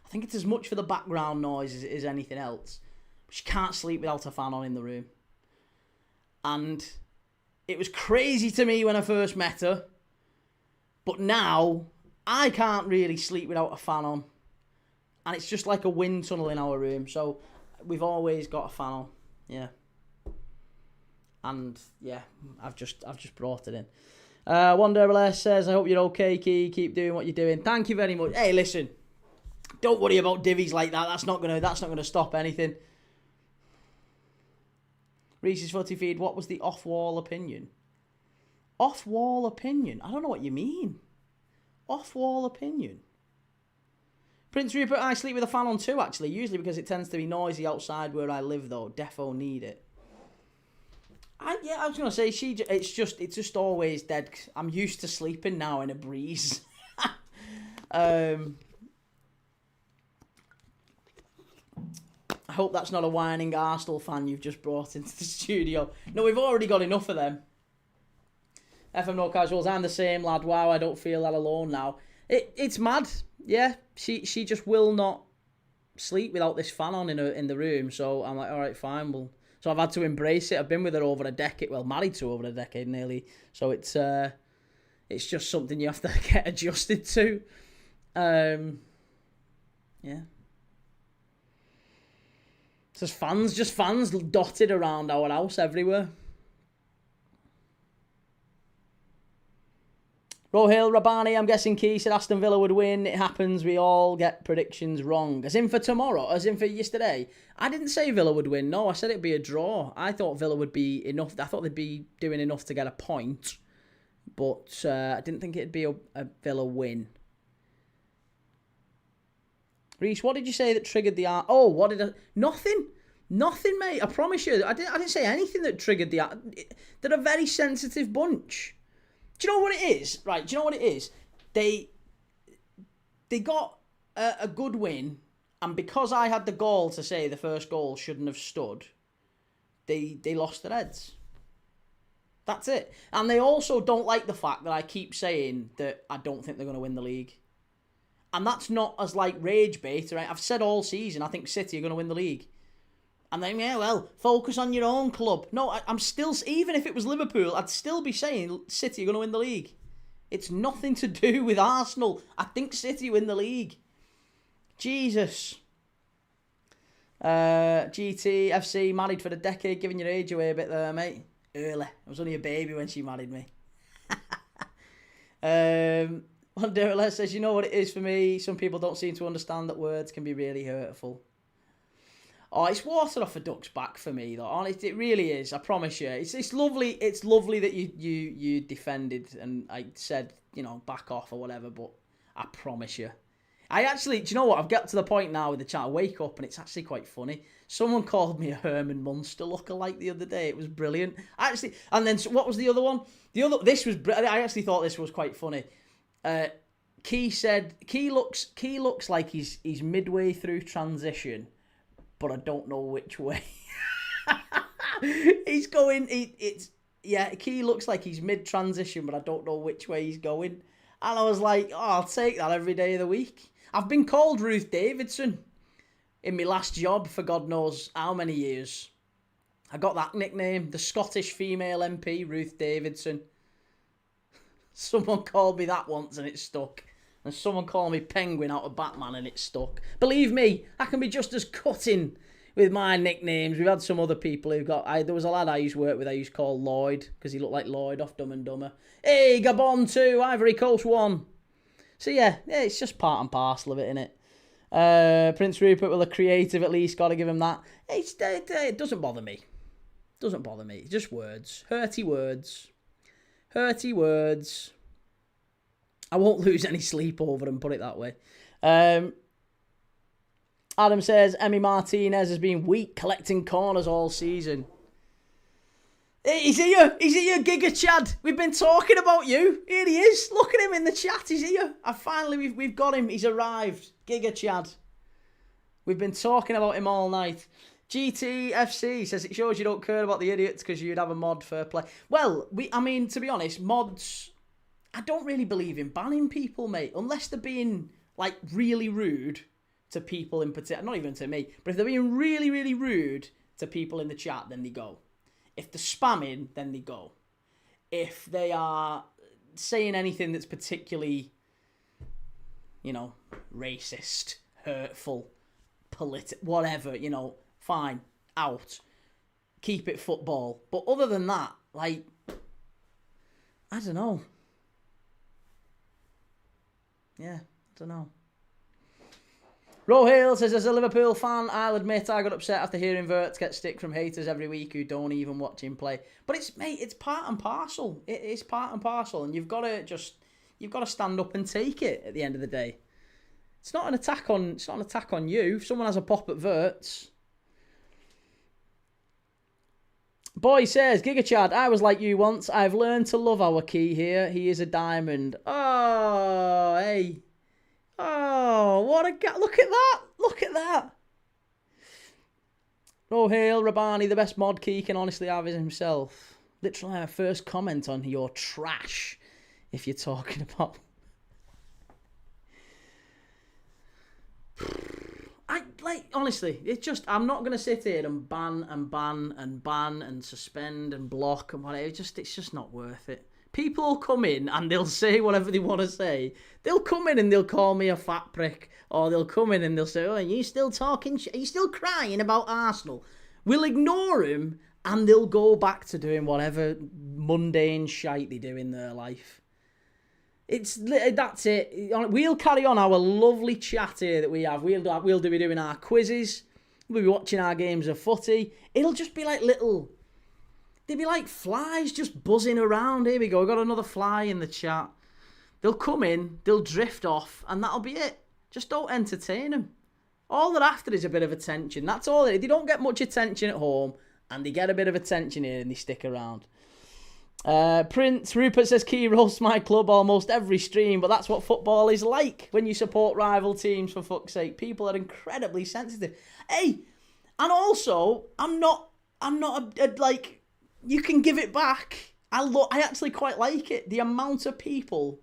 I think it's as much for the background noise as it is anything else. But she can't sleep without a fan on in the room. And it was crazy to me when I first met her. But now, I can't really sleep without a fan on. And it's just like a wind tunnel in our room. So we've always got a fan on. Yeah. And yeah, I've just brought it in. Wanderer says, I hope you're okay, Key. Keep doing what you're doing. Thank you very much. Hey, listen, don't worry about divvies like that. That's not gonna stop anything. Reese's Footy Feed, what was the off-wall opinion? Off-wall opinion? I don't know what you mean. Off-wall opinion? Prince Rupert, I sleep with a fan on too, actually. Usually because it tends to be noisy outside where I live, though. Defo need it. I was gonna say it's just always dead. I'm used to sleeping now in a breeze. I hope that's not a whining Arsenal fan you've just brought into the studio. No, we've already got enough of them. FM No Casuals, I'm the same lad. Wow, I don't feel that alone now. It's mad. Yeah, she just will not sleep without this fan on in the room. So I'm like, all right, fine, well. So I've had to embrace it. I've been with her over a decade. Well, married to her over a decade nearly. So it's just something you have to get adjusted to. Yeah. Just fans dotted around our house everywhere. Rohil Rabani, I'm guessing Key said Aston Villa would win. It happens, we all get predictions wrong. As in for tomorrow, as in for yesterday. I didn't say Villa would win, no, I said it'd be a draw. I thought Villa would be enough, I thought they'd be doing enough to get a point. But I didn't think it'd be a Villa win. Reece, what did you say that triggered the... Oh, what did I... Nothing, mate, I promise you. I didn't say anything that triggered the... They're a very sensitive bunch. Do you know what it is? Right, do you know what it is? They got a good win, and because I had the gall to say the first goal shouldn't have stood, they lost their heads. That's it. And they also don't like the fact that I keep saying that I don't think they're going to win the league. And that's not as like rage bait, right? I've said all season I think City are going to win the league. And then, yeah, well, focus on your own club. No, I'm still, even if it was Liverpool, I'd still be saying City are going to win the league. It's nothing to do with Arsenal. I think City win the league. Jesus. GTFC, married for a decade, giving your age away a bit there, mate. Early. I was only a baby when she married me. One day says, you know what it is for me? Some people don't seem to understand that words can be really hurtful. Oh, it's water off a duck's back for me, though. Honest, it really is. I promise you. It's lovely. It's lovely that you defended and I said, you know, back off or whatever. But I promise you, I actually, do you know what? I've got to the point now with the chat. I wake up and it's actually quite funny. Someone called me a Herman Munster lookalike the other day. It was brilliant. Actually, and then what was the other one? I actually thought this was quite funny. Key said, Key looks like he's midway through transition, but I don't know which way. He's going, Key looks like he's mid-transition, but I don't know which way he's going. And I was like, oh, I'll take that every day of the week. I've been called Ruth Davidson in my last job for God knows how many years. I got that nickname, the Scottish female MP, Ruth Davidson. Someone called me that once and it stuck. And someone called me Penguin out of Batman and it stuck. Believe me, I can be just as cutting with my nicknames. We've had some other people who got... there was a lad I used to work with I used to call Lloyd, because he looked like Lloyd off Dumb and Dumber. Hey, Gabon 2, Ivory Coast 1. So yeah, it's just part and parcel of it, innit? Prince Rupert, well, a creative at least, got to give him that. It doesn't bother me. Doesn't bother me. Just words. Hurty words. Hurty words. I won't lose any sleep over them, put it that way. Adam says, Emi Martinez has been weak collecting corners all season. Hey, he's here, Giga Chad. We've been talking about you. Here he is. Look at him in the chat. He's here. We've got him. He's arrived. Giga Chad. We've been talking about him all night. GTFC says it shows you don't care about the idiots because you'd have a mod fair play. Well, to be honest, mods, I don't really believe in banning people, mate, unless they're being, like, really rude to people in particular. Not even to me, but if they're being really, really rude to people in the chat, then they go. If they're spamming, then they go. If they are saying anything that's particularly, racist, hurtful, whatever, fine, out. Keep it football. But other than that, I don't know. Yeah, I don't know. Rohale says, as a Liverpool fan, I'll admit I got upset after hearing Wirtz get stick from haters every week who don't even watch him play. But it's part and parcel. It is part and parcel, and you've got to stand up and take it at the end of the day. It's not an attack on you. If someone has a pop at Wirtz. Boy says, Giga Chad, I was like you once. I've learned to love our Key here. He is a diamond. Oh, hey. Oh, what a guy. Look at that. Look at that. Oh, hail, Rabani, the best mod Key can honestly have is himself. Literally my first comment on your trash, if you're talking about... honestly, it's just, I'm not going to sit here and ban and suspend and block and whatever. It's just not worth it. People will come in and they'll say whatever they want to say. They'll come in and they'll call me a fat prick. Or they'll come in and they'll say, oh, are you still talking? Are you still crying about Arsenal? We'll ignore him and they'll go back to doing whatever mundane shite they do in their life. That's it. We'll carry on our lovely chat here that we have. We'll be doing our quizzes. We'll be watching our games of footy. It'll just be like little... They'd be like flies just buzzing around. Here we go. We've got another fly in the chat. They'll come in, they'll drift off, and that'll be it. Just don't entertain them. All they're after is a bit of attention. That's all. They don't get much attention at home, and they get a bit of attention here, and they stick around. Prince Rupert says, Key roasts my club almost every stream, but that's what football is like when you support rival teams, for fuck's sake. People are incredibly sensitive. Hey, and also, I'm not like... You can give it back. I actually quite like it. The amount of people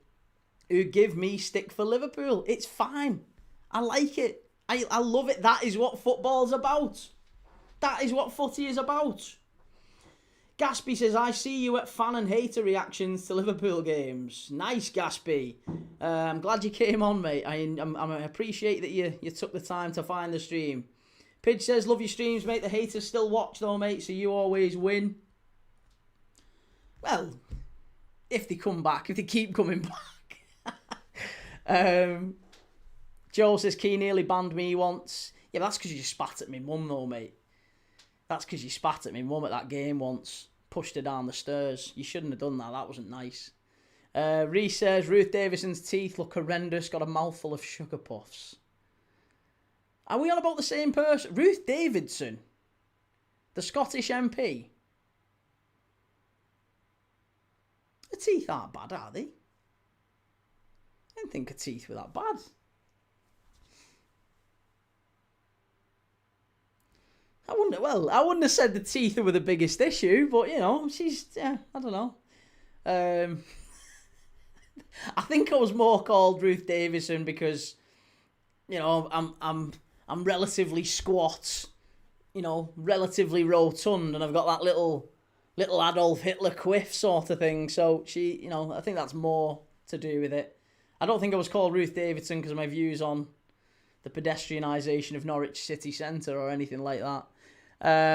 who give me stick for Liverpool, it's fine. I like it. I love it. That is what football's about. That is what footy is about. Gaspy says, I see you at fan and hater reactions to Liverpool games. Nice, Gaspy. I'm glad you came on, mate. I appreciate that you took the time to find the stream. Pidge says, love your streams, mate. The haters still watch, though, mate, so you always win. Well, if they come back, if they keep coming back. Joe says, Key nearly banned me once. Yeah, that's because you spat at me mum, though, mate. That's because you spat at me mum at that game once. Pushed her down the stairs. You shouldn't have done that. That wasn't nice. Reece says, Ruth Davison's teeth look horrendous. Got a mouthful of sugar puffs. Are we on about the same person? Ruth Davidson? The Scottish MP? The teeth aren't bad, are they? I didn't think her teeth were that bad. I wouldn't have said the teeth were the biggest issue, but you know, I don't know. I think I was more called Ruth Davison because, you know, I'm relatively squat, you know, relatively rotund, and I've got that little Adolf Hitler quiff sort of thing. So she, you know, I think that's more to do with it. I don't think I was called Ruth Davidson because of my views on the pedestrianisation of Norwich city centre or anything like that.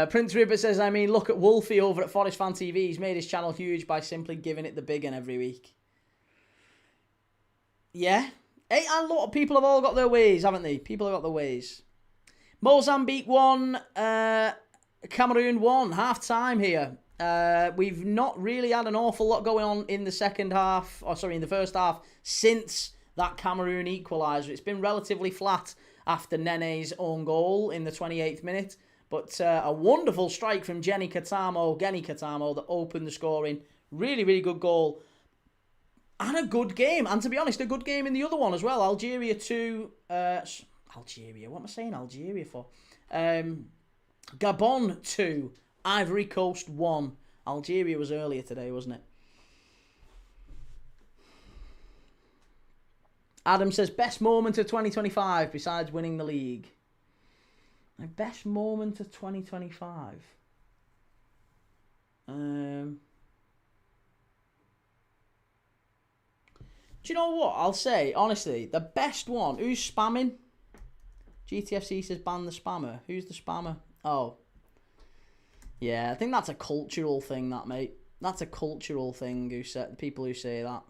Prince Rupert says, I mean, look at Wolfie over at Forest Fan TV. He's made his channel huge by simply giving it the big one every week. Yeah. Hey, a lot of people have all got their ways, haven't they? People have got their ways. Mozambique won. Cameroon won. Half time here. We've not really had an awful lot going on in the in the first half since that Cameroon equaliser. It's been relatively flat after Nene's own goal in the 28th minute. But a wonderful strike from Geni Katamo that opened the scoring. Really, really good goal. And a good game. And to be honest, a good game in the other one as well. Algeria 2. Algeria? What am I saying Algeria for? Gabon 2. Ivory Coast 1. Algeria was earlier today, wasn't it? Adam says, best moment of 2025 besides winning the league. My best moment of 2025. Do you know what? I'll say, honestly, the best one. Who's spamming? GTFC says ban the spammer. Who's the spammer? Oh. Yeah, I think that's a cultural thing, that, mate. That's a cultural thing, the people who say that.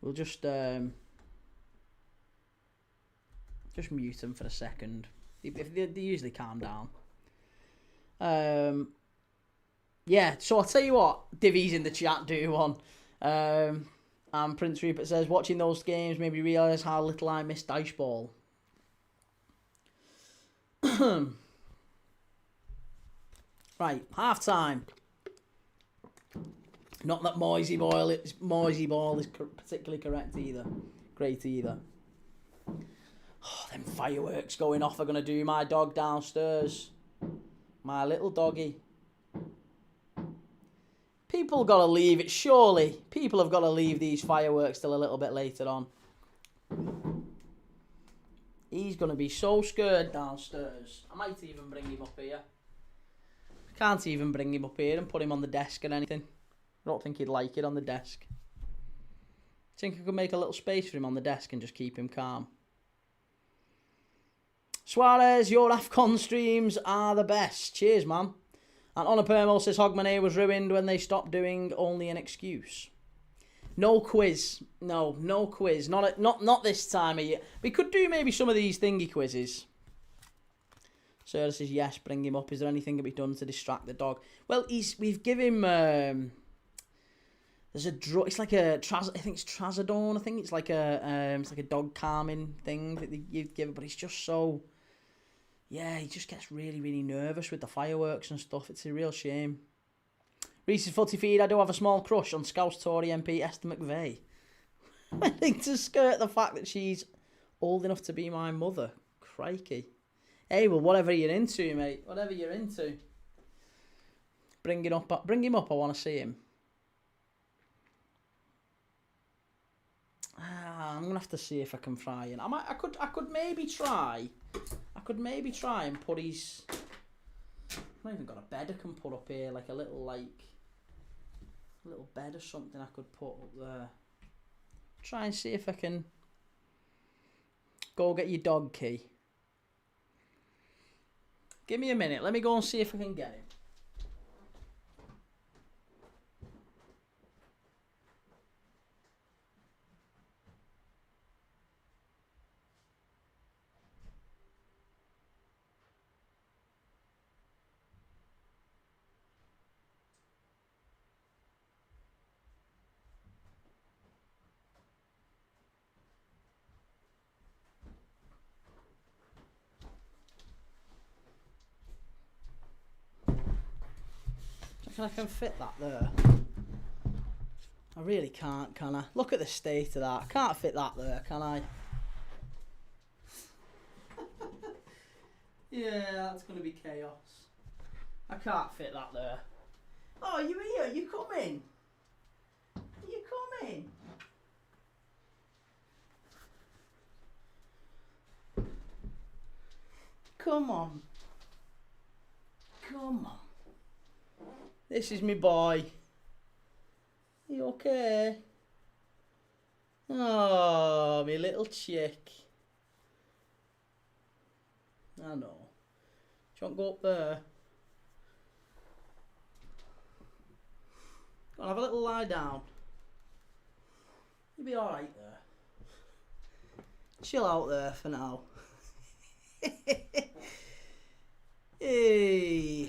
We'll just mute them for a second. They usually calm down. Yeah, so I'll tell you what, Divvy's in the chat do one. And Prince Rupert says, watching those games made me realise how little I miss dice ball. Right, half time. Not that Moisey Ball is particularly correct either. Great either. Oh, them fireworks going off are going to do my dog downstairs. My little doggy. People got to leave it, surely. People have got to leave these fireworks till a little bit later on. He's going to be so scared downstairs. I might even bring him up here. I can't even bring him up here and put him on the desk or anything. I don't think he'd like it on the desk. I think I could make a little space for him on the desk and just keep him calm. Suarez, your AFCON streams are the best. Cheers, man. And Honor Permo says Hogmanay was ruined when they stopped doing only an excuse. No quiz. No quiz. Not this time of year. We could do maybe some of these thingy quizzes. Sarah says yes, bring him up. Is there anything to be done to distract the dog? Well, we've given him. There's a drug. It's like I think it's trazodone. I think it's like a dog calming thing that you give. But it's just so. Yeah, he just gets really, really nervous with the fireworks and stuff. It's a real shame. Reese's Footy Feed, I do have a small crush on Scouse Tory MP Esther McVeigh. I think to skirt the fact that she's old enough to be my mother. Crikey. Hey, well, whatever you're into, mate. Whatever you're into. Bring him up. I want to see him. I'm going to have to see if I can try. And I could maybe try. I could maybe try and put his... I've not even got a bed I can put up here, like a little bed or something I could put up there. Try and see if I can go get your dog key. Give me a minute, let me go and see if I can get him. I can fit that there. I really can't, can I? Look at the state of that. I can't fit that there, can I? Yeah, that's going to be chaos. I can't fit that there. Oh, you here? You coming? You coming? Come on. Come on. This is me boy. You okay? Oh, me little chick. I know. Do you want to go up there? Go on, have a little lie down. You'll be alright there. Chill out there for now. Hey.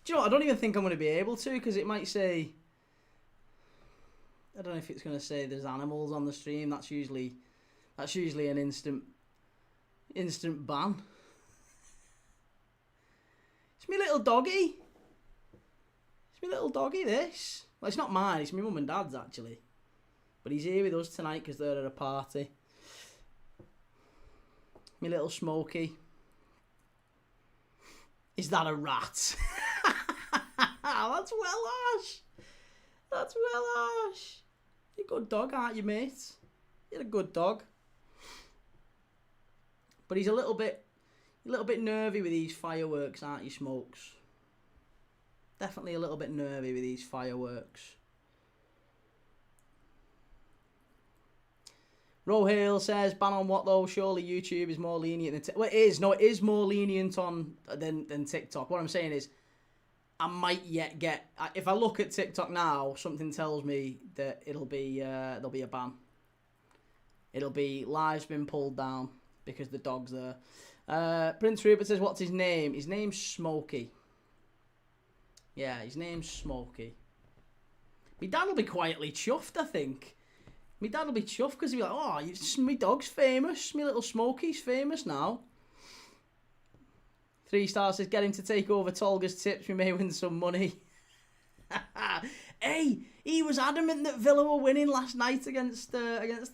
Do you know what? I don't even think I'm going to be able to, because it might say... I don't know if it's going to say there's animals on the stream. That's usually an instant ban. It's me little doggy. It's me little doggy, this. Well, it's not mine. It's my mum and dad's, actually. But he's here with us tonight because they're at a party. Me little Smokey. Is that a rat? That's well harsh. That's well harsh. You're a good dog, aren't you, mate? You're a good dog. But he's a little bit nervy with these fireworks, aren't you, Smokes? Definitely a little bit nervy with these fireworks. Rohale says, ban on what though? Surely YouTube is more lenient than... Well, it is. No, it is more lenient than TikTok. What I'm saying is, I might yet get... If I look at TikTok now, something tells me that there'll be a ban. It'll be live's been pulled down because the dog's there. Prince Rupert says, what's his name? His name's Smokey. Yeah, his name's Smokey. My dad will be quietly chuffed, I think. My dad will be chuffed because he'll be like, oh, my dog's famous. My little Smokey's famous now. 3 stars says, get him to take over Tolga's tips. We may win some money. Hey, he was adamant that Villa were winning last night against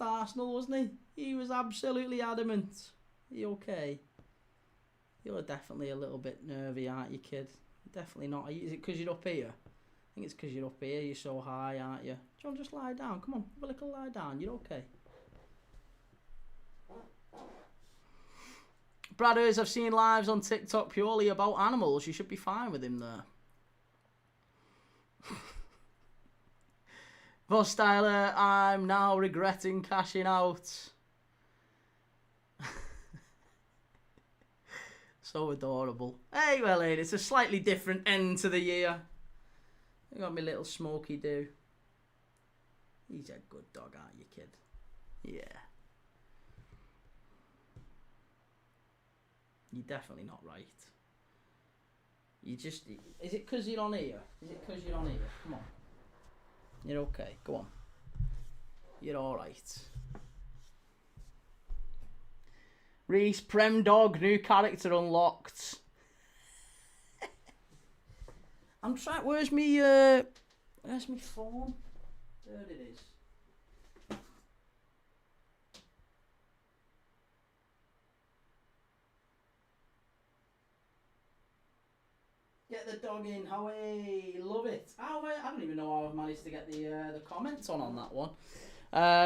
Arsenal, wasn't he? He was absolutely adamant. Are you okay? You're definitely a little bit nervy, aren't you, kid? Definitely not. Is it because you're up here? I think it's because you're up here. You're so high, aren't you? Do you want to just lie down? Come on, have a little lie down. You're okay. Bradders, I've seen lives on TikTok purely about animals. You should be fine with him there. Voss Styler, I'm now regretting cashing out. So adorable. Hey, well, it's a slightly different end to the year. I got my little Smokey do. He's a good dog, aren't you, kid? Yeah. You're definitely not right. You just... Is it because you're on here? Is it because you're on here? Come on. You're okay. Go on. You're alright. Reese, Prem Dog, new character unlocked. I'm trying... Where's me phone? There it is. Get the dog in, Howie. Love it. Oh, I don't even know how I've managed to get the comments on that one.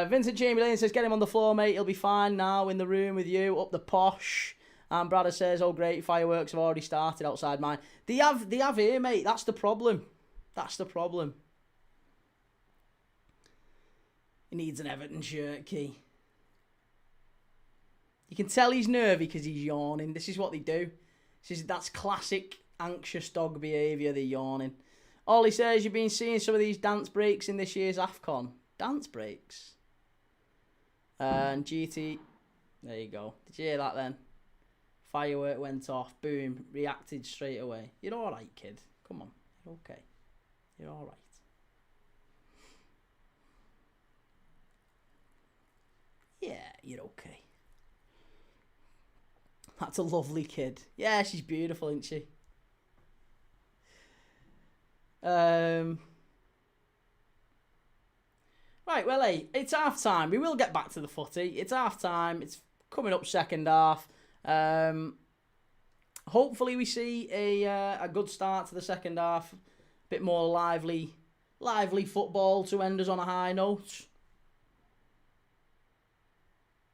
Vincent Chamberlain says, get him on the floor, mate. He'll be fine now in the room with you. Up the posh. And Bradder says, oh, great. Fireworks have already started outside mine. They have here, mate. That's the problem. That's the problem. He needs an Everton shirt, Key. You can tell he's nervy because he's yawning. This is what they do. That's classic anxious dog behaviour, they're yawning. Ollie says, you've been seeing some of these dance breaks in this year's AFCON. Dance breaks? And GT... There you go. Did you hear that then? Firework went off. Boom. Reacted straight away. You're alright, kid. Come on. You're okay. You're alright. Yeah, you're okay. That's a lovely kid. Yeah, she's beautiful, isn't she? Right, well, hey, it's half time. We will get back to the footy. It's half time. It's coming up second half. Hopefully, we see a good start to the second half. A bit more lively football to end us on a high note.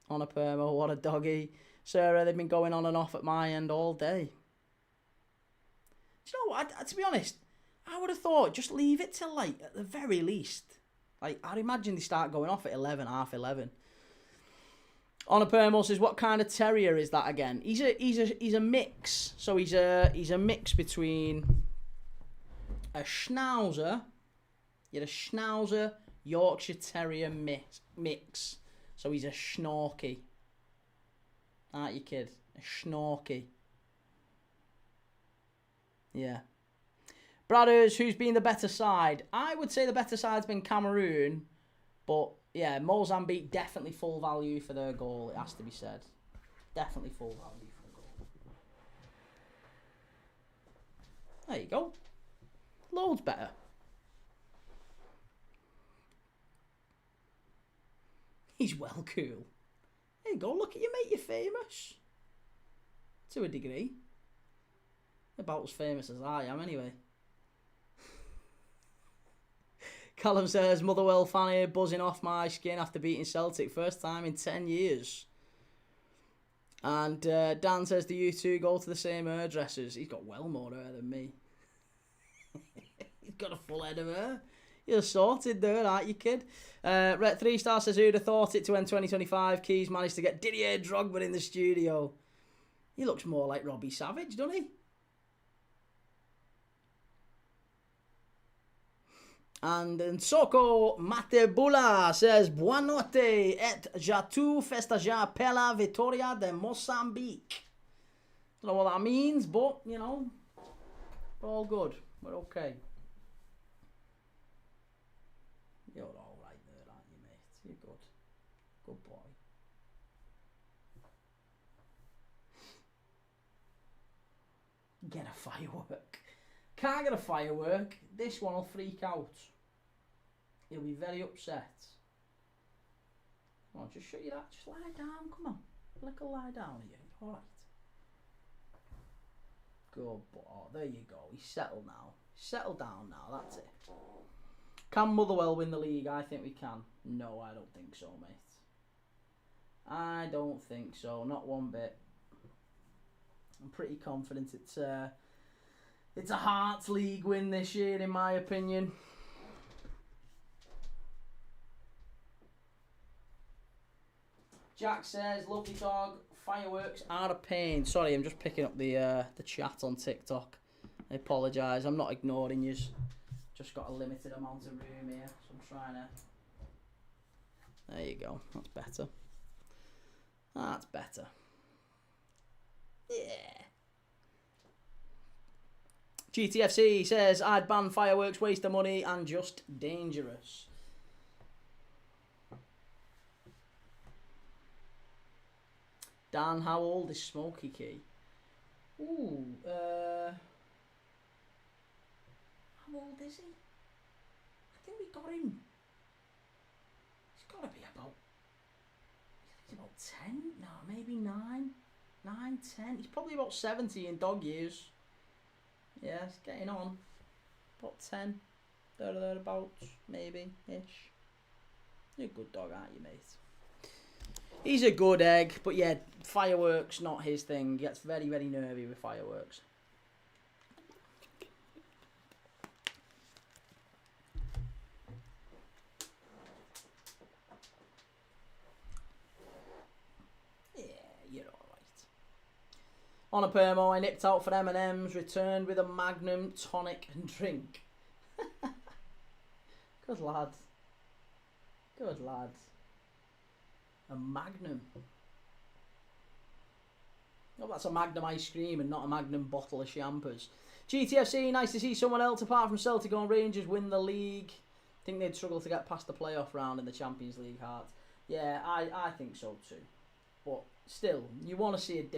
On a permo, what a doggy. Sarah, they've been going on and off at my end all day. Do you know what? To be honest, I would have thought just leave it till, like, at the very least. Like, I'd imagine they start going off at 11, half 11. On a permo says, what kind of terrier is that again? He's a mix. So he's a mix between a schnauzer. You're a schnauzer Yorkshire Terrier mix. So he's a schnorky. Aren't you, kid? A schnorky. Yeah. Bradders, who's been the better side? I would say the better side's been Cameroon. But, yeah, Mozambique, definitely full value for their goal, it has to be said. Definitely full value for the goal. There you go. Loads better. He's well cool. There you go, look at you, mate, you're famous. To a degree. About as famous as I am, anyway. Callum says, Motherwell fan here, buzzing off my skin after beating Celtic. First time in 10 years. And Dan says, do you two go to the same hairdressers? He's got well more hair than me. He's got a full head of hair. You're sorted there, aren't you, kid? Ret 3 Star says, who'd have thought it to end 2025? Keys managed to get Didier Drogba in the studio. He looks more like Robbie Savage, doesn't he? And Soko Matebula says, Buonanotte et já tu festejar pela vitória de Mozambique. Don't know what that means, but, you know, we're all good. We're okay. You're all right there, aren't you, mate? You're good. Good boy. Get a firework. Can't get a firework. This one will freak out. He'll be very upset. Come on, just shut your eyes. Just lie down. Come on. Little lie down here. All right. Good boy. Oh, there you go. He's settled now. Settle down now. That's it. Can Motherwell win the league? I think we can. No, I don't think so, mate. I don't think so. Not one bit. I'm pretty confident it's a Hearts League win this year, in my opinion. Jack says, lovely dog, fireworks are a pain. Sorry, I'm just picking up the chat on TikTok. I apologise, I'm not ignoring you. Just got a limited amount of room here, so I'm trying to... There you go, that's better. That's better. Yeah. GTFC says, I'd ban fireworks, waste of money, and just dangerous. Dan, how old is Smokey Key? Ooh, how old is he? I think we got him. He's got to be about... He's about 10? No, maybe 9. 9, 10. He's probably about 70 in dog years. Yeah, he's getting on. About 10. Thereabouts, maybe-ish. You're a good dog, aren't you, mate? He's a good egg, but yeah, fireworks, not his thing. He gets very, very nervy with fireworks. Yeah, you're alright. On a permo, I nipped out for M&M's, returned with a Magnum tonic and drink. Good lad. Good lad. A Magnum. Oh, that's a Magnum ice cream and not a Magnum bottle of Champers. GTFC, nice to see someone else apart from Celtic and Rangers win the league. Think they'd struggle to get past the playoff round in the Champions League, Hearts. Yeah, I think so too. But still, you want to see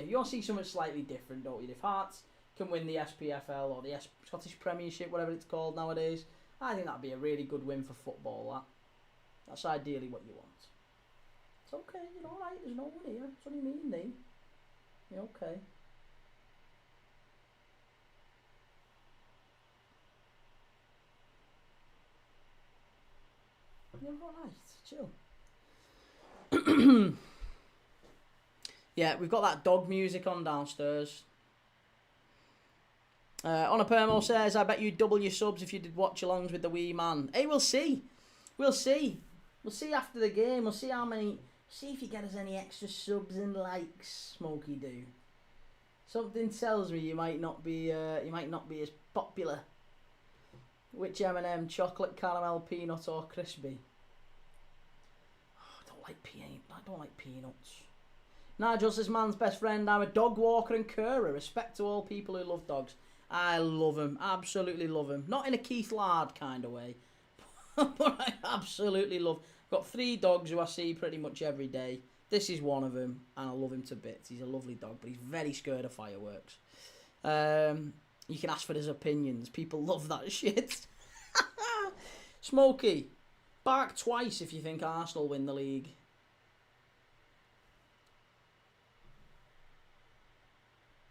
something slightly different, don't you? If Hearts can win the SPFL or the Scottish Premiership, whatever it's called nowadays, I think that'd be a really good win for football, that. That's ideally what you want. It's okay, you're alright, there's no one here. It's only me and thee. You're okay. You're alright, chill. Yeah, we've got that dog music on downstairs. Honor Permo says, I bet you'd double your subs if you did watch-alongs with the wee man. Hey, we'll see. We'll see. We'll see after the game. We'll see how many... See if you get us any extra subs and likes, Smokey do. Something tells me you might not be as popular. Which M&M? Chocolate, caramel, peanut, or crispy? Oh, I don't like peanuts. Nigel says, man's best friend. I'm a dog walker and carer. Respect to all people who love dogs. I love him. Absolutely love him. Not in a Keith Lard kind of way. But I absolutely love. Got 3 dogs who I see pretty much every day. This is one of them, and I love him to bits. He's a lovely dog, but he's very scared of fireworks. You can ask for his opinions. People love that shit. Smokey, bark twice if you think Arsenal win the league.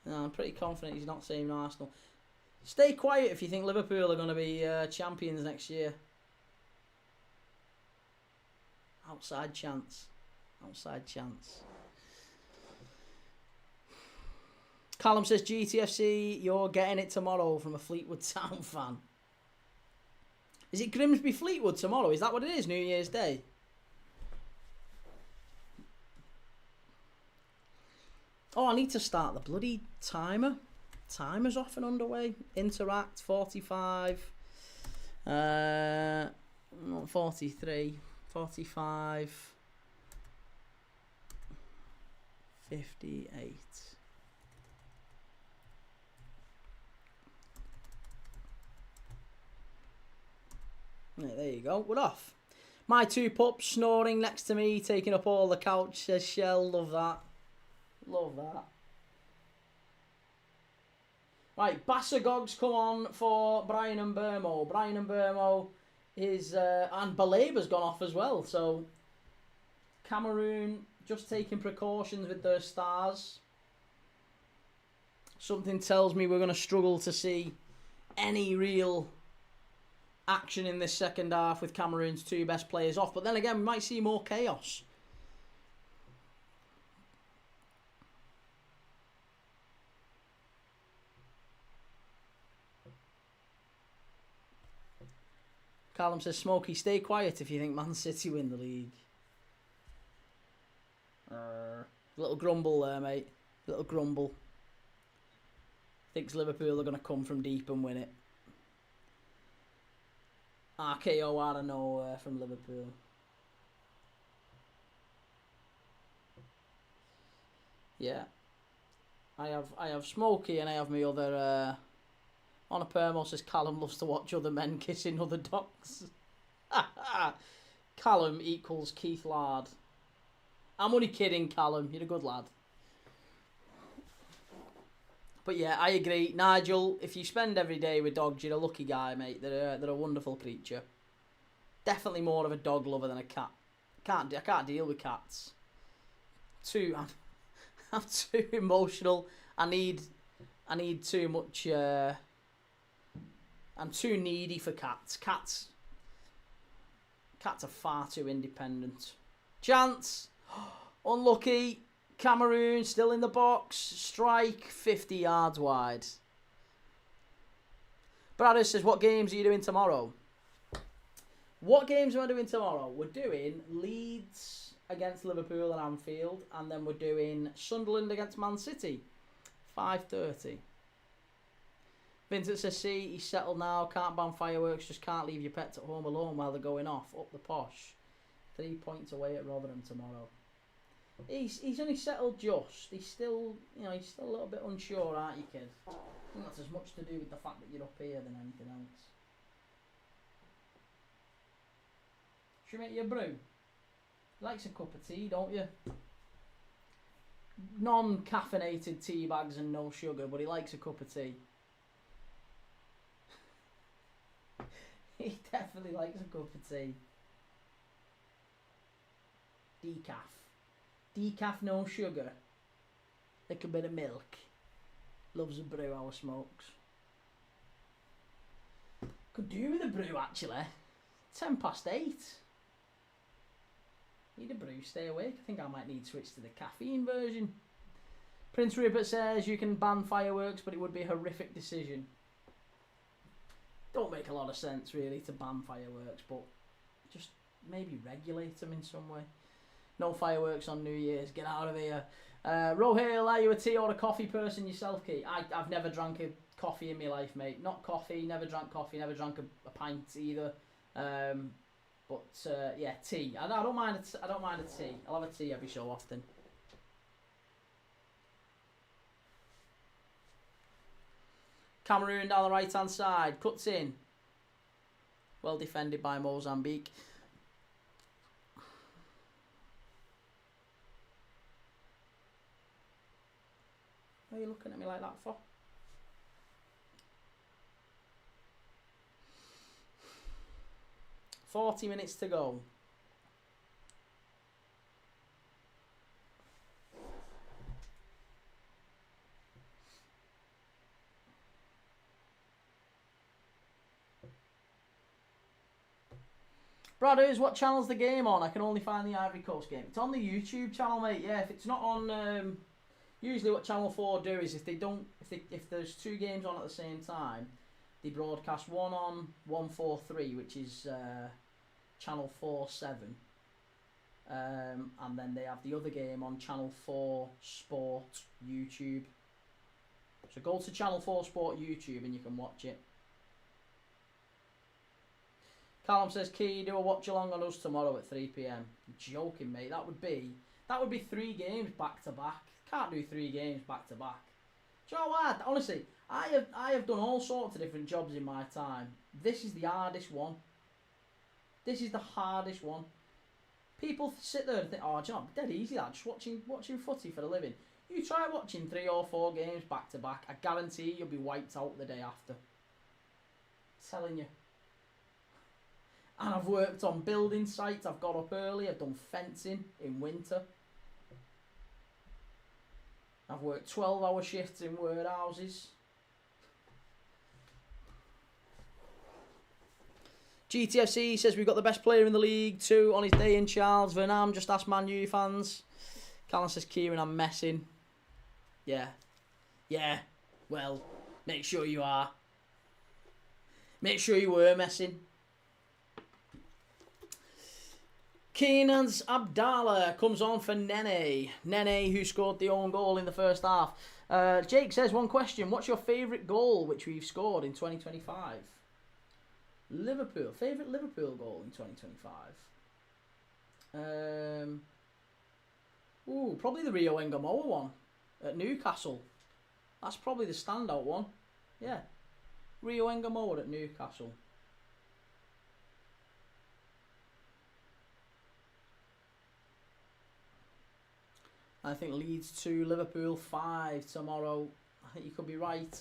No, I'm pretty confident he's not saying Arsenal. Stay quiet if you think Liverpool are going to be champions next year. Outside chance. Outside chance. Callum says, GTFC, you're getting it tomorrow from a Fleetwood Town fan. Is it Grimsby Fleetwood tomorrow? Is that what it is, New Year's Day? Oh, I need to start the bloody timer. Timer's off and underway. Interact, 45. 43. 45. 58. Yeah, there you go. We're off. My 2 pups snoring next to me, taking up all the couch, says Shell. Love that. Love that. Right, Bassagogs come on for Brian and Burmo. Brian and Burmo is... and Balaba's gone off as well. So, Cameroon just taking precautions with their stars. Something tells me we're going to struggle to see any real action in this second half with Cameroon's 2 best players off. But then again, we might see more chaos. Callum says, Smokey, stay quiet if you think Man City win the league. Little grumble there, mate. Little grumble. Thinks Liverpool are going to come from deep and win it. RKO out of nowhere from Liverpool. Yeah. I have Smokey and I have my other... On a Permo says Callum loves to watch other men kissing other dogs. Callum equals Keith Lard. I'm only kidding, Callum. You're a good lad. But yeah, I agree. Nigel, if you spend every day with dogs, you're a lucky guy, mate. They're a wonderful creature. Definitely more of a dog lover than a cat. I can't deal with cats. I'm too emotional. I need too much... I'm too needy for cats. Cats are far too independent. Chance. Unlucky. Cameroon still in the box. Strike 50 yards wide. Brad says, what games are you doing tomorrow? What games am I doing tomorrow? We're doing Leeds against Liverpool at Anfield. And then we're doing Sunderland against Man City. 5:30. Vincent says, see, he's settled now. Can't ban fireworks. Just can't leave your pets at home alone while they're going off. Up the posh. 3 points away at Rotherham tomorrow. He's only settled just. He's still a little bit unsure, aren't you, kid? I think that's as much to do with the fact that you're up here than anything else. Should we make you a brew? He likes a cup of tea, don't you? Non-caffeinated tea bags and no sugar, but he likes a cup of tea. He definitely likes a cup of tea. Decaf. Decaf, no sugar. Little bit of milk. Loves a brew, our smokes. Could do with a brew, actually. 8:10. Need a brew, stay awake. I think I might need to switch to the caffeine version. Prince Rupert says you can ban fireworks, but it would be a horrific decision. Don't make a lot of sense, really, to ban fireworks, but just maybe regulate them in some way. No fireworks on New Year's. Get out of here. Rohil, are you a tea or a coffee person yourself, Key? I've never drank a coffee in my life, mate. Not coffee. Never drank coffee. Never drank a pint either. But yeah, tea. I don't mind. I don't mind a tea. I'll have a tea every so often. Cameroon down the right hand side, cuts in. Well defended by Mozambique. What are you looking at me like that for? $40 minutes to go. Brothers, what channel's the game on? I can only find the Ivory Coast game. It's on the YouTube channel, mate. Yeah, if it's not on, usually what Channel 4 do is if there's two games on at the same time, they broadcast one on 143, which is Channel 4-7, and then they have the other game on Channel 4 Sport YouTube. So go to Channel 4 Sport YouTube and you can watch it. Callum says, Key, do a watch along on us tomorrow at 3 PM. You're joking, mate. That would be 3 games back to back. Can't do 3 games back to back. Do you know what? Honestly, I have done all sorts of different jobs in my time. This is the hardest one. This is the hardest one. People sit there and think, oh, do you know, dead easy that, just watching footy for a living. You try watching 3 or 4 games back to back, I guarantee you'll be wiped out the day after. I'm telling you. And I've worked on building sites, I've got up early, I've done fencing in winter. I've worked 12-hour shifts in warehouses. GTFC says we've got the best player in the league too on his day in Charles. Vernam, just ask Man U fans. Callan says, Kieran, I'm messing. Yeah. Yeah. Well, make sure you are. Make sure you were messing. Keenan's Abdallah comes on for Nene. Nene, who scored the own goal in the first half. Jake says, one question. What's your favourite goal which we've scored in 2025? Liverpool. Favourite Liverpool goal in 2025? Probably the Rio Engamoa one at Newcastle. That's probably the standout one. Yeah. Rio Engamoa at Newcastle. I think Leeds 2, Liverpool 5 tomorrow. I think you could be right.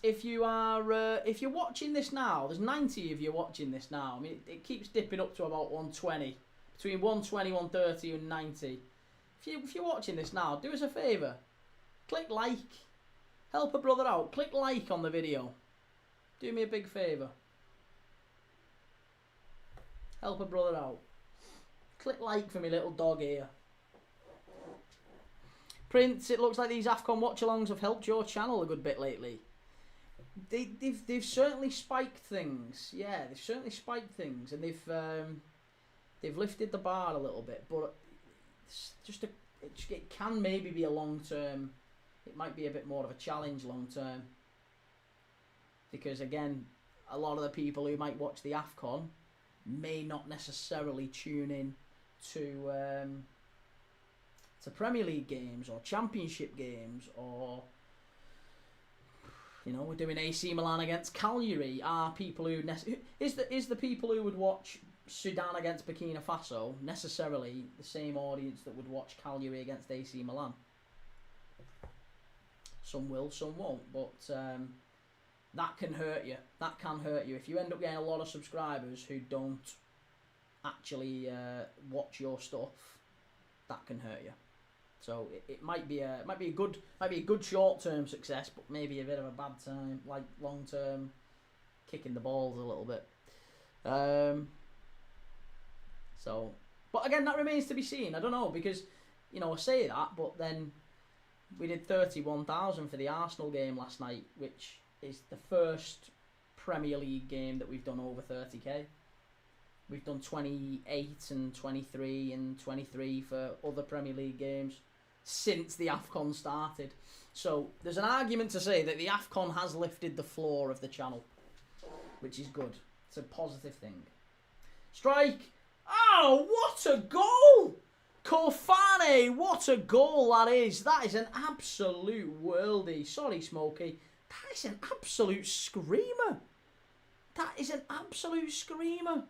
If you are, if you're watching this now, there's 90 of you watching this now. I mean, it keeps dipping up to about 120, between 120, 130, and 90. If you're watching this now, do us a favour. Click like. Help a brother out. Click like on the video. Do me a big favour. Help a brother out. Click like for me little dog here. Prince, it looks like these AFCON watch-alongs have helped your channel a good bit lately. They've certainly spiked things. Yeah, they've certainly spiked things, and they've lifted the bar a little bit. But it's just it can maybe be a long-term. It might be a bit more of a challenge long-term. Because again, a lot of the people who might watch the AFCON may not necessarily tune in to Premier League games or Championship games, or we're doing AC Milan against Cagliari. Are people who is the people who would watch Sudan against Burkina Faso necessarily the same audience that would watch Cagliari against AC Milan? Some will, some won't, but that can hurt you. That can hurt you if you end up getting a lot of subscribers who don't actually watch your stuff, that can hurt you. So it might be a good short-term success, but maybe a bit of a bad time, like long-term, kicking the balls a little bit. So, but again, that remains to be seen. I don't know, because I say that, but then we did 31,000 for the Arsenal game last night, which is the first Premier League game that we've done over 30k. We've done 28 and 23 and 23 for other Premier League games since the AFCON started. So there's an argument to say that the AFCON has lifted the floor of the channel, which is good. It's a positive thing. Strike! Oh, what a goal! Kofane, what a goal that is. That is an absolute worldie. Sorry, Smokey. That is an absolute screamer. That is an absolute screamer.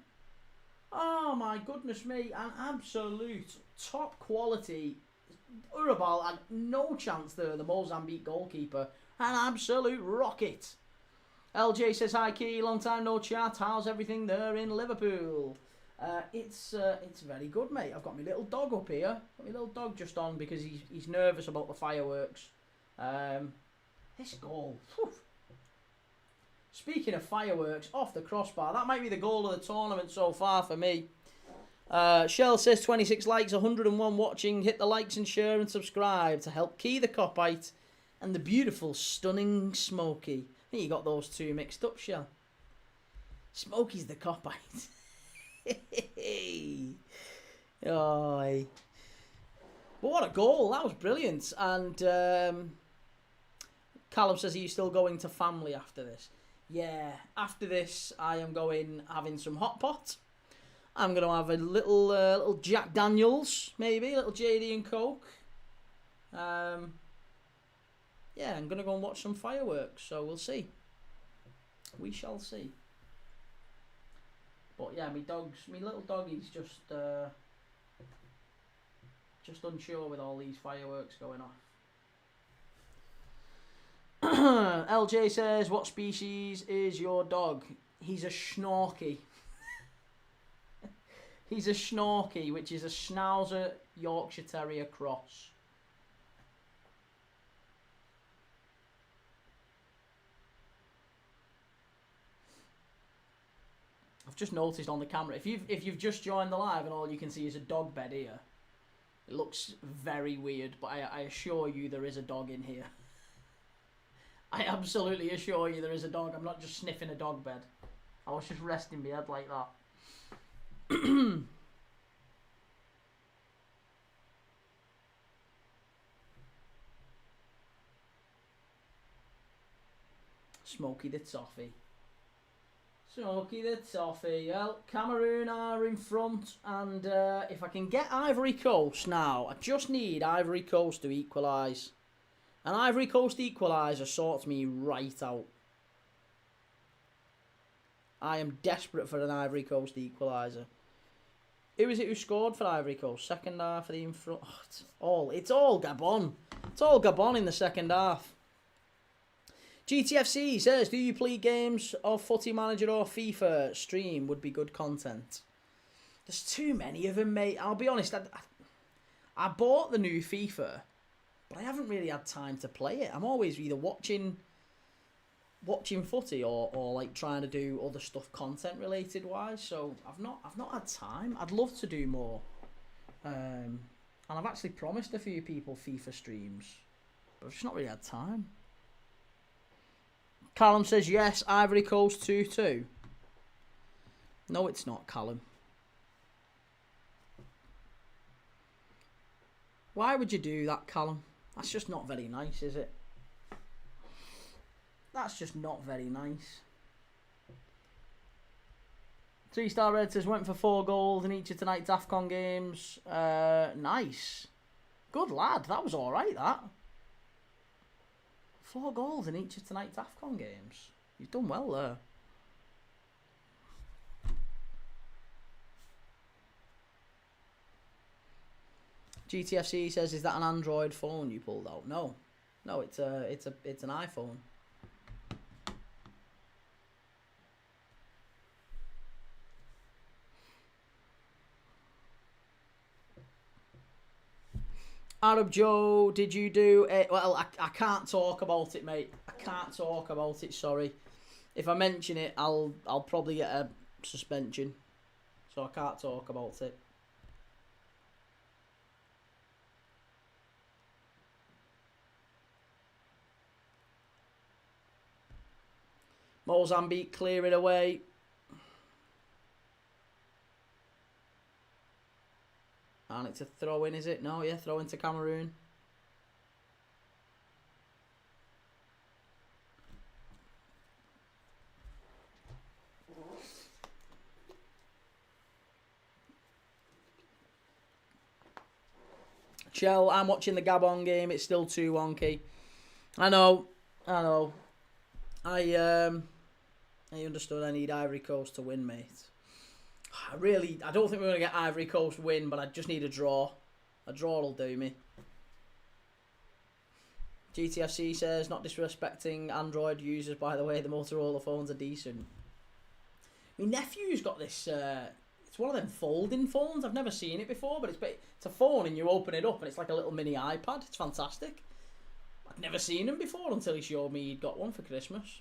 Oh, my goodness me. An absolute top quality. Urabal had no chance there, the Mozambique goalkeeper. An absolute rocket. LJ says, hi, Key. Long time no chat. How's everything there in Liverpool? It's very good, mate. I've got my little dog up here. Got my little dog just on because he's nervous about the fireworks. This goal. Whew. Speaking of fireworks, off the crossbar. That might be the goal of the tournament so far for me. Shell says 26 likes, 101 watching. Hit the likes and share and subscribe to help Key the Copite and the beautiful, stunning Smokey. I think you got those two mixed up, Shell. Smokey's the Copite. Oh, but what a goal. That was brilliant. And Callum says, are you still going to family after this? Yeah, after this I am having some hot pot. I'm going to have a little Jack Daniels, maybe, a little JD and Coke. Yeah, I'm going to go and watch some fireworks, so we'll see. We shall see. But yeah, my little doggy's just unsure with all these fireworks going off. LJ says, what species is your dog? He's a Schnorky. He's a Schnorky, which is a Schnauzer Yorkshire Terrier cross. I've just noticed on the camera, if you've just joined the live and all you can see is a dog bed here, it looks very weird, but I assure you there is a dog in here. I absolutely assure you there is a dog. I'm not just sniffing a dog bed. I was just resting my head like that. Smokey the Toffee. Smokey the Toffee. Well, Cameroon are in front, and if I can get Ivory Coast now, I just need Ivory Coast to equalise. An Ivory Coast equaliser sorts me right out. I am desperate for an Ivory Coast equaliser. Who is it who scored for Ivory Coast? Second half of the in front. Oh, it's all Gabon. It's all Gabon in the second half. GTFC says, do you play games of Footy Manager or FIFA? Stream would be good content. There's too many of them, mate. I'll be honest, I bought the new FIFA, but I haven't really had time to play it. I'm always either watching footy or like trying to do other stuff content related wise. So I've not had time. I'd love to do more. And I've actually promised a few people FIFA streams, but I've just not really had time. Callum says yes, Ivory Coast 2-2. No, it's not, Callum. Why would you do that, Callum? That's just not very nice, is it? That's just not very nice. 3-Star Red says, went for 4 goals in each of tonight's AFCON games. Nice. Good lad. That was alright, that. 4 goals in each of tonight's AFCON games. You've done well there. GTFC says, is that an Android phone you pulled out? No. No, it's an iPhone. Arab Joe, did you do it? Well, I can't talk about it, mate. I can't talk about it, sorry. If I mention it, I'll probably get a suspension. So I can't talk about it. Mozambique clear it away. And it's a throw in, is it? No, yeah, throw into Cameroon. Chell, I'm watching the Gabon game. It's still too wonky. I know. I understood I need Ivory Coast to win, mate. I don't think we're going to get Ivory Coast win, but I just need a draw. A draw will do me. GTFC says, not disrespecting Android users, by the way, the Motorola phones are decent. My nephew's got this, it's one of them folding phones. I've never seen it before, but it's a phone and you open it up and it's like a little mini iPad. It's fantastic. I've never seen him before until he showed me he'd got one for Christmas.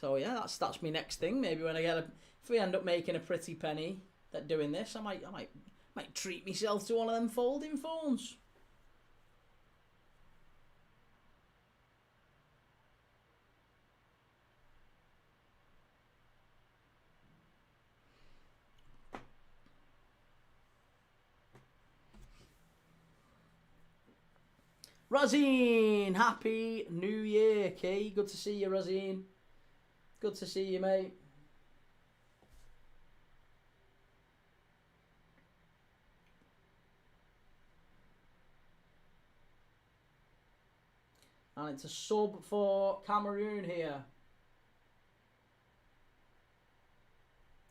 So yeah, that's my next thing. Maybe when if we end up making a pretty penny at doing this, I might treat myself to one of them folding phones. Razine, happy New Year, Key. Good to see you, Razine. Good to see you, mate. And it's a sub for Cameroon here.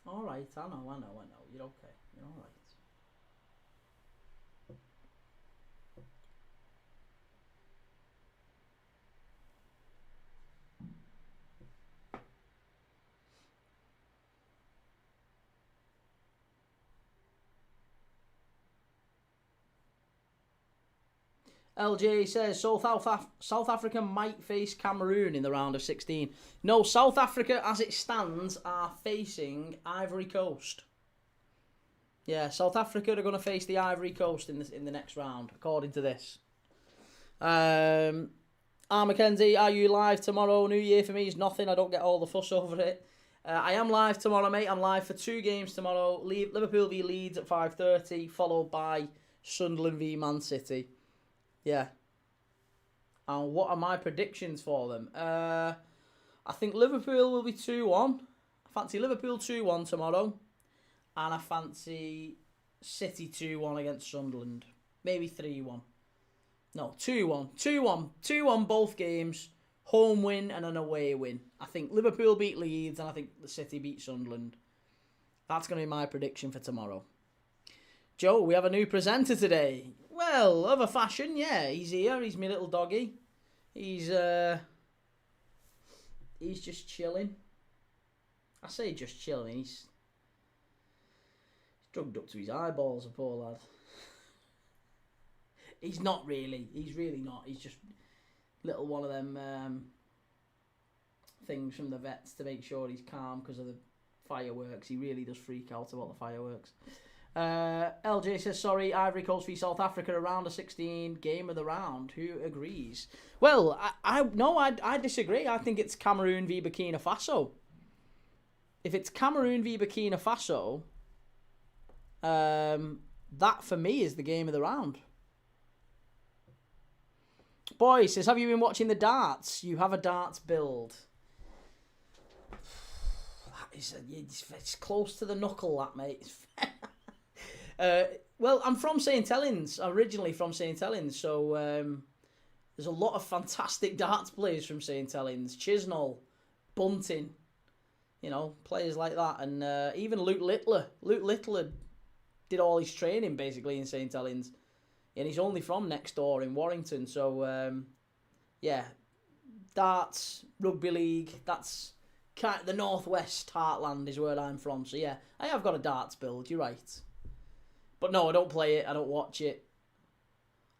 Alright, I know. You're okay. You're alright. LJ says, South Africa might face Cameroon in the round of 16. No, South Africa, as it stands, are facing Ivory Coast. Yeah, South Africa are going to face the Ivory Coast in the next round, according to this. Mackenzie, are you live tomorrow? New Year for me is nothing. I don't get all the fuss over it. I am live tomorrow, mate. I'm live for 2 games tomorrow. Liverpool v Leeds at 5:30, followed by Sunderland v Man City. Yeah. And what are my predictions for them? I think Liverpool will be 2-1. I fancy Liverpool 2-1 tomorrow. And I fancy City 2-1 against Sunderland. Maybe 3-1. No, 2-1. 2-1 both games. Home win and an away win. I think Liverpool beat Leeds and I think the City beat Sunderland. That's going to be my prediction for tomorrow. Joe, we have a new presenter today. Well, of a fashion, yeah. He's here. He's my little doggy. He's just chilling. I say just chilling. He's drugged up to his eyeballs, a poor lad. He's not really. He's really not. He's just little one of them things from the vets to make sure he's calm because of the fireworks. He really does freak out about the fireworks. LJ says, sorry, Ivory Coast v South Africa around a 16 game of the round. Who agrees? Well, I disagree. I think it's Cameroon v Burkina Faso. If it's Cameroon v Burkina Faso, that for me is the game of the round. Boy says, have you been watching the darts? You have a darts build. It's close to the knuckle, that, mate. Well, I'm from St Helens, originally from St Helens, so there's a lot of fantastic darts players from St Helens. Chisnall, Bunting, players like that, and even Luke Littler. Luke Littler did all his training basically in St Helens, and he's only from next door in Warrington. So yeah, darts, rugby league. That's kind of the northwest heartland is where I'm from. So yeah, I have got a darts build. You're right. But no, I don't play it. I don't watch it.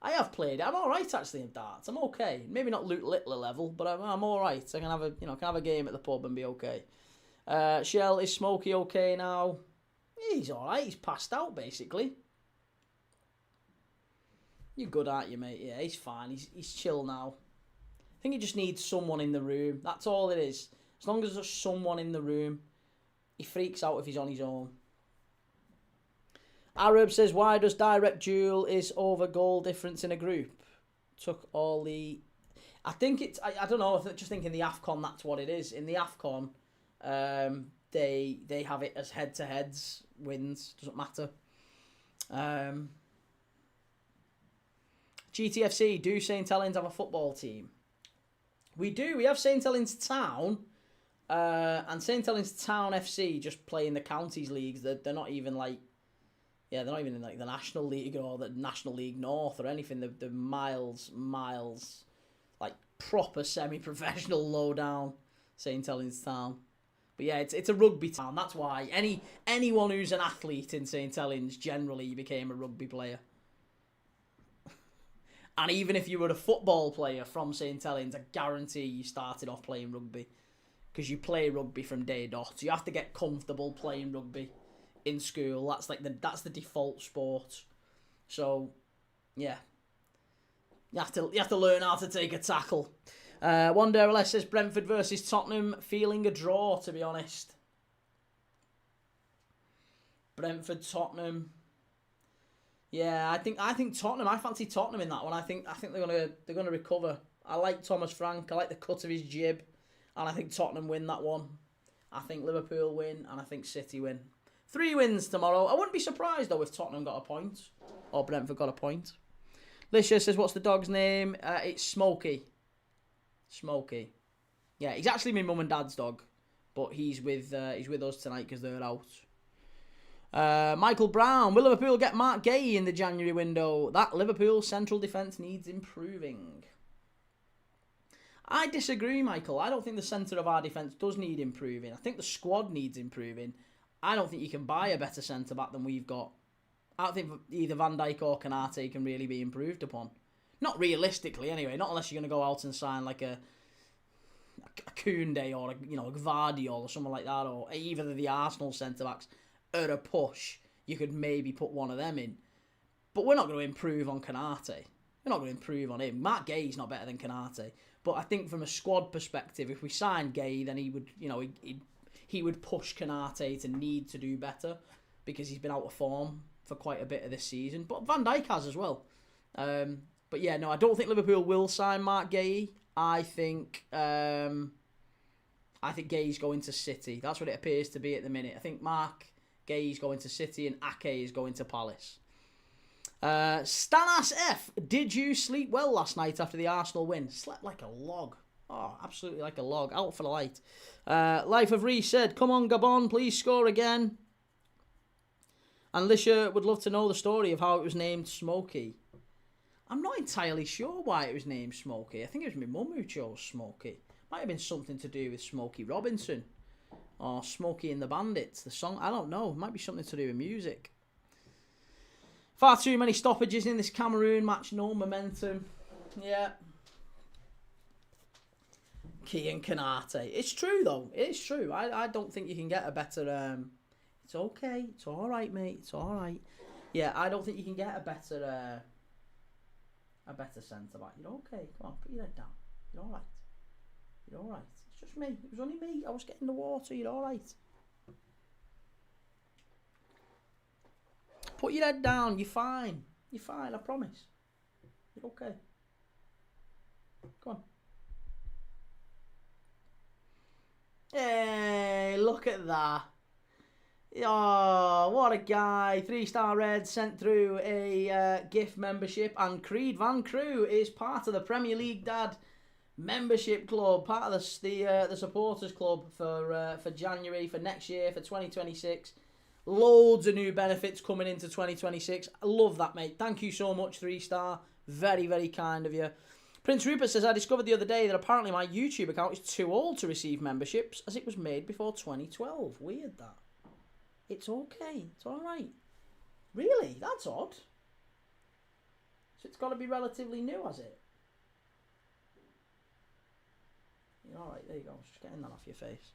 I have played it. I'm all right actually in darts. I'm okay. Maybe not Luke Littler level, but I'm all right. I can have a can have a game at the pub and be okay. Shell, is Smokey okay now? He's all right. He's passed out basically. You're good, aren't you, mate? Yeah, he's fine. He's chill now. I think he just needs someone in the room. That's all it is. As long as there's someone in the room, he freaks out if he's on his own. Arab says, why does direct duel is over goal difference in a group? Took all the... I think it's... I don't know. I just think in the AFCON that's what it is. In the AFCON, they have it as head-to-heads wins. Doesn't matter. GTFC, do St Helens have a football team? We do. We have St Helens Town. And St Helens Town FC just play in the counties leagues. They're not even like... Yeah, they're not even in like the National League or the National League North or anything. They're miles, like proper semi-professional low down St Helens Town. But yeah, it's a rugby town. That's why anyone who's an athlete in St Helens generally became a rugby player. And even if you were a football player from St Helens, I guarantee you started off playing rugby because you play rugby from day dot. You have to get comfortable playing rugby in school. That's the default sport. So yeah, you have to learn how to take a tackle. Wanderless says Brentford versus Tottenham, feeling a draw, to be honest. Brentford Tottenham. Yeah, I think Tottenham. I fancy Tottenham in that one. I think they're gonna recover. I like Thomas Frank. I like the cut of his jib, and I think Tottenham win that one. I think Liverpool win, and I think City win. 3 wins tomorrow. I wouldn't be surprised, though, if Tottenham got a point. Or Brentford got a point. Lisha says, what's the dog's name? It's Smokey. Smokey. Yeah, he's actually my mum and dad's dog. But he's with us tonight because they're out. Michael Brown. Will Liverpool get Mark Gay in the January window? That Liverpool central defence needs improving. I disagree, Michael. I don't think the centre of our defence does need improving. I think the squad needs improving. I don't think you can buy a better centre-back than we've got. I don't think either Van Dijk or Konate can really be improved upon. Not realistically, anyway. Not unless you're going to go out and sign like a Koundé or a Gvardiol or something like that, or either the Arsenal centre-backs are a push. You could maybe put one of them in. But we're not going to improve on Konate. We're not going to improve on him. Mark Gay's not better than Konate. But I think from a squad perspective, if we sign Gay, then he would, he would push Konate to need to do better because he's been out of form for quite a bit of this season. But Van Dijk has as well. But yeah, no, I don't think Liverpool will sign Mark Gay. I think Gay's going to City. That's what it appears to be at the minute. I think Mark Gay's going to City and Ake is going to Palace. Stanas F, did you sleep well last night after the Arsenal win? Slept like a log. Oh, absolutely like a log. Out for the light. Life of Reese said, come on, Gabon, please score again. And Lisha would love to know the story of how it was named Smokey. I'm not entirely sure why it was named Smokey. I think it was my mum who chose Smokey. Might have been something to do with Smokey Robinson. Or Smokey and the Bandits, the song. I don't know. It might be something to do with music. Far too many stoppages in this Cameroon match. No momentum. Yeah. Kian Konate. It's true, though. It's true. I don't think you can get a better... It's okay. It's all right, mate. It's all right. Yeah, I don't think you can get a better centre-back. You're okay. Come on, put your head down. You're all right. You're all right. It's just me. It was only me. I was getting the water. You're all right. Put your head down. You're fine. You're fine. I promise. You're okay. Come on. Hey, look at that. Oh, what a guy. 3-star Red sent through a gift membership. And Creed Van Crew is part of the Premier League Dad membership club. Part of the supporters club for January, for next year, for 2026. Loads of new benefits coming into 2026. I love that, mate. Thank you so much, 3-star. Very, very kind of you. Prince Rupert says, I discovered the other day that apparently my YouTube account is too old to receive memberships as it was made before 2012. Weird, that. It's okay. It's all right. Really? That's odd. So it's got to be relatively new, has it? Alright, there you go. Just getting that off your face.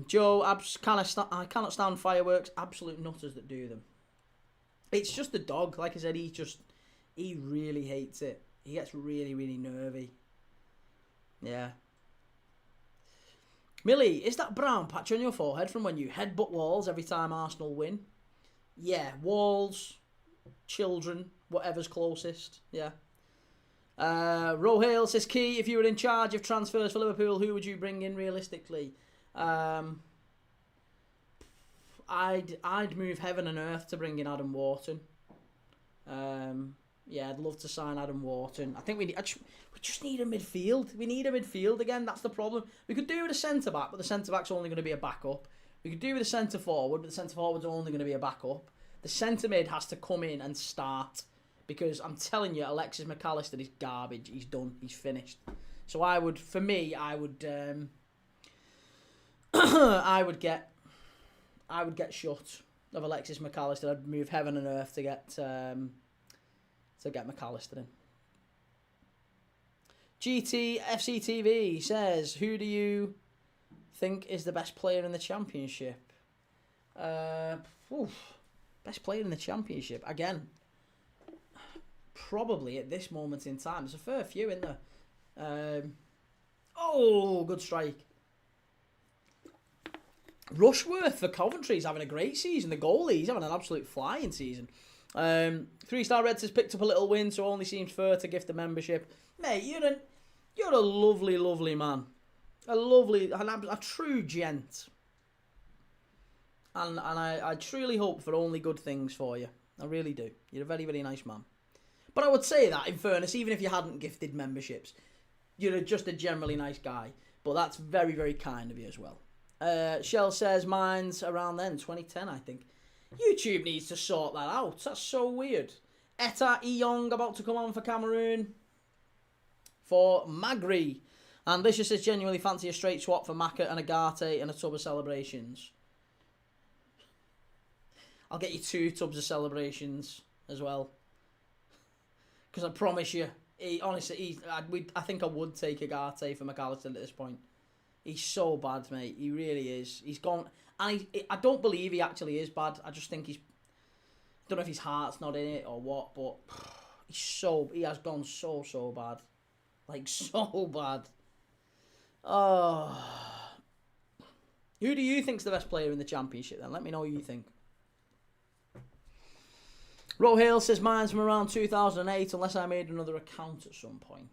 Joe, I cannot stand fireworks. Absolute nutters that do them. It's just the dog. Like I said, he really hates it. He gets really, really nervy. Yeah. Millie, is that brown patch on your forehead from when you headbutt walls every time Arsenal win? Yeah, walls, children, whatever's closest. Yeah. Rohale says, Key, if you were in charge of transfers for Liverpool, who would you bring in realistically? I'd move heaven and earth to bring in Adam Wharton. Yeah, I'd love to sign Adam Wharton. I think we just need a midfield. We need a midfield again. That's the problem. We could do with a centre back, but the centre back's only going to be a backup. We could do with a centre forward, but the centre forward's only going to be a backup. The centre mid has to come in and start. Because I'm telling you, Alexis McAllister is garbage. He's done. He's finished. So I would I would get shut of Alexis McAllister. I'd move heaven and earth to get McAllister in. GT FCTV says, who do you think is the best player in the championship? Best player in the championship again. Probably at this moment in time. There's a fair few in there. Good strike. Rushworth for Coventry is having a great season. The goalie, he's having an absolute flying season. 3-star Reds has picked up a little win, so only seems fair to gift the membership. Mate, you're a lovely, lovely man. A true gent. And I truly hope for only good things for you. I really do. You're a very, very nice man. But I would say that, in fairness, even if you hadn't gifted memberships, you're just a generally nice guy. But that's very, very kind of you as well. Shell says mine's around then, 2010, I think. YouTube needs to sort that out. That's so weird. Etta Eong about to come on for Cameroon. For Magri. And Licious says genuinely fancy a straight swap for Maka and Agate and a tub of celebrations. I'll get you 2 tubs of celebrations as well. Because I promise you, I think I would take Agate for McAllister at this point. He's so bad, mate. He really is. He's gone, and I don't believe he actually is bad. I just think I don't know if his heart's not in it or what, but he has gone so bad. Like, so bad. Oh. Who do you think's the best player in the championship then? Let me know who you think. Rohale says mine's from around 2008, unless I made another account at some point.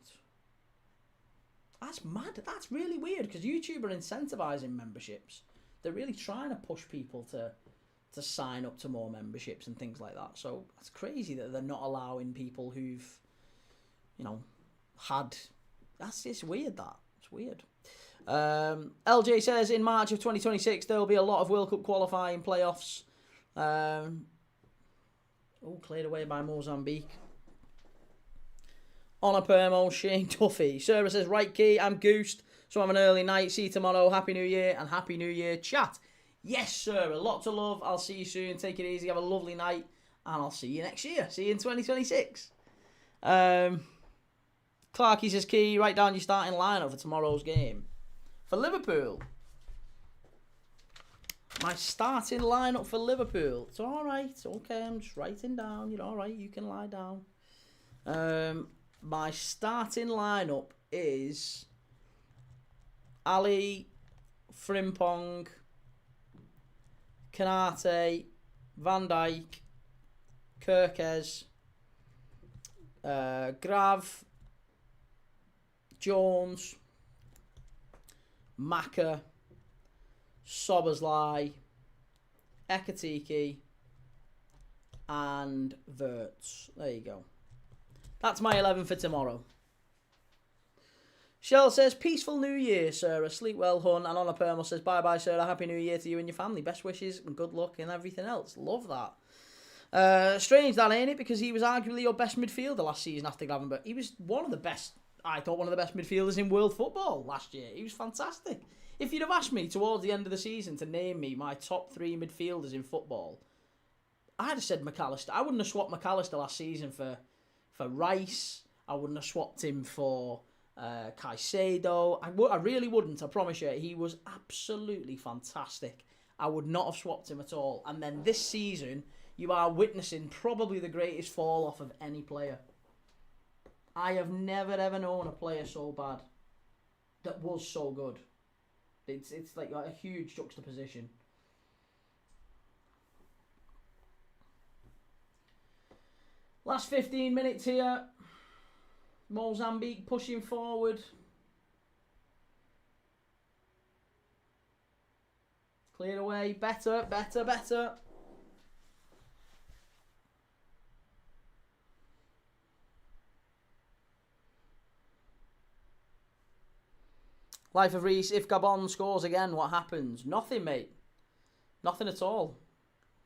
That's mad. That's really weird, because YouTube are incentivising memberships. They're really trying to push people to sign up to more memberships and things like that. So that's crazy that they're not allowing people who've, had... It's weird, that. It's weird. LJ says in March of 2026 there will be a lot of World Cup qualifying playoffs. Cleared away by Mozambique. Honor Permo, Shane Duffy. Sarah says, right Key, I'm goosed, so I'm an early night. See you tomorrow. Happy New Year and Happy New Year chat. Yes, Sarah. Lots of love. I'll see you soon. Take it easy. Have a lovely night. And I'll see you next year. See you in 2026. Clarky says, Key, write down your starting lineup for tomorrow's game. For Liverpool. My starting lineup for Liverpool. It's alright. Okay, I'm just writing down. You're alright. You can lie down. My starting lineup is Ali, Frimpong, Kanate, Van Dijk, Kirkes, Grav, Jones, Maka, Soberslai, Ekatike, and Verts. There you go. That's my 11 for tomorrow. Shell says, peaceful New Year, Sarah. Sleep well, hun. And Honor Permo says, bye-bye, Sarah. Happy New Year to you and your family. Best wishes and good luck and everything else. Love that. Strange that, ain't it? Because he was arguably your best midfielder last season after Gravenberch. He was one of the best, I thought, one of the best midfielders in world football last year. He was fantastic. If you'd have asked me towards the end of the season to name me my top 3 midfielders in football, I'd have said McAllister. I wouldn't have swapped McAllister last season for Rice. I wouldn't have swapped him for Caicedo. I really wouldn't, I promise you. He was absolutely fantastic. I would not have swapped him at all. And then this season, you are witnessing probably the greatest fall off of any player. I have never ever known a player so bad that was so good. It's like a huge juxtaposition. Last 15 minutes here. Mozambique pushing forward. Cleared away. Better. Life of Reese, if Gabon scores again, what happens? Nothing, mate. Nothing at all.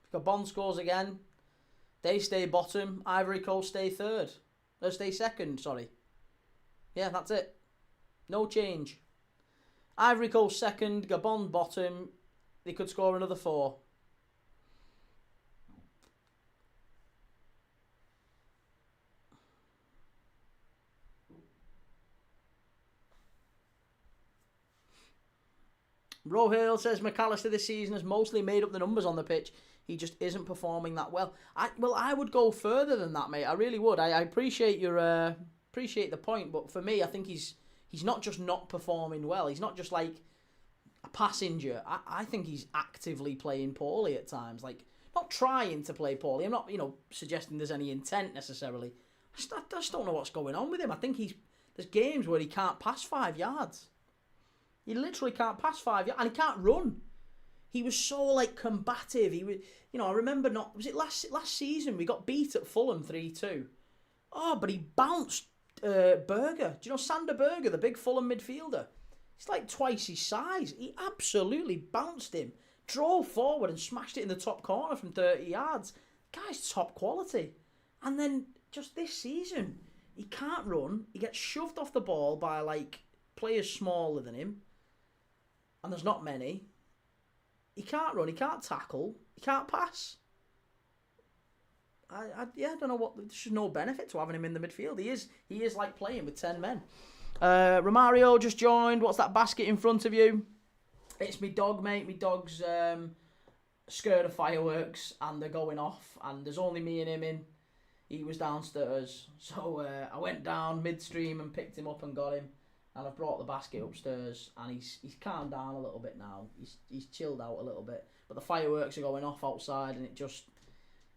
If Gabon scores again, they stay bottom. Ivory Coast stay third. Or stay second, sorry. Yeah, that's it. No change. Ivory Coast second, Gabon bottom. They could score another 4. Rohil says McAllister this season has mostly made up the numbers on the pitch. He just isn't performing that well. I would go further than that, mate. I really would. I appreciate your appreciate the point, but for me, I think he's not just not performing well. He's not just like a passenger. I think he's actively playing poorly at times. Like, not trying to play poorly. I'm not, suggesting there's any intent necessarily. I just don't know what's going on with him. I think there's games where he can't pass 5 yards. He literally can't pass 5 yards, and he can't run. He was so combative. He was, I remember was it last season we got beat at Fulham 3-2. Oh, but he bounced Berger. Do you know Sander Berger, the big Fulham midfielder? He's like twice his size. He absolutely bounced him, drove forward and smashed it in the top corner from 30 yards. Guy's top quality. And then just this season, he can't run. He gets shoved off the ball by players smaller than him. And there's not many. He can't run, he can't tackle, he can't pass. I don't know what. There's just no benefit to having him in the midfield. He is like playing with 10 men. Romario just joined. What's that basket in front of you? It's me dog, mate. Me dog's scared of fireworks and they're going off. And there's only me and him in. He was downstairs, so I went down midstream and picked him up and got him. And I've brought the basket upstairs, and he's calmed down a little bit now. He's chilled out a little bit. But the fireworks are going off outside, and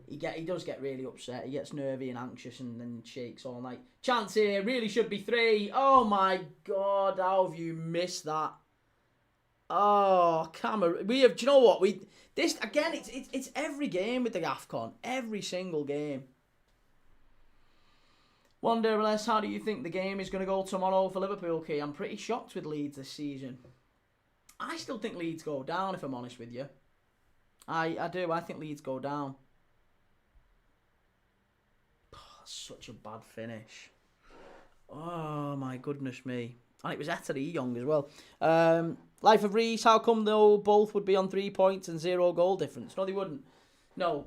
he does get really upset. He gets nervy and anxious, and then shakes all night. Chance here, really should be 3. Oh my God, how have you missed that? Oh, Cameroon. Do you know what? This again. It's every game with the AFCON, every single game. One day less, how do you think the game is going to go tomorrow for Liverpool, Key? I'm pretty shocked with Leeds this season. I still think Leeds go down, if I'm honest with you. I do. I think Leeds go down. Oh, that's such a bad finish. Oh, my goodness me. And it was Ettery Young as well. Life of Reese, how come though both would be on 3 points and 0 goal difference? No, they wouldn't. No.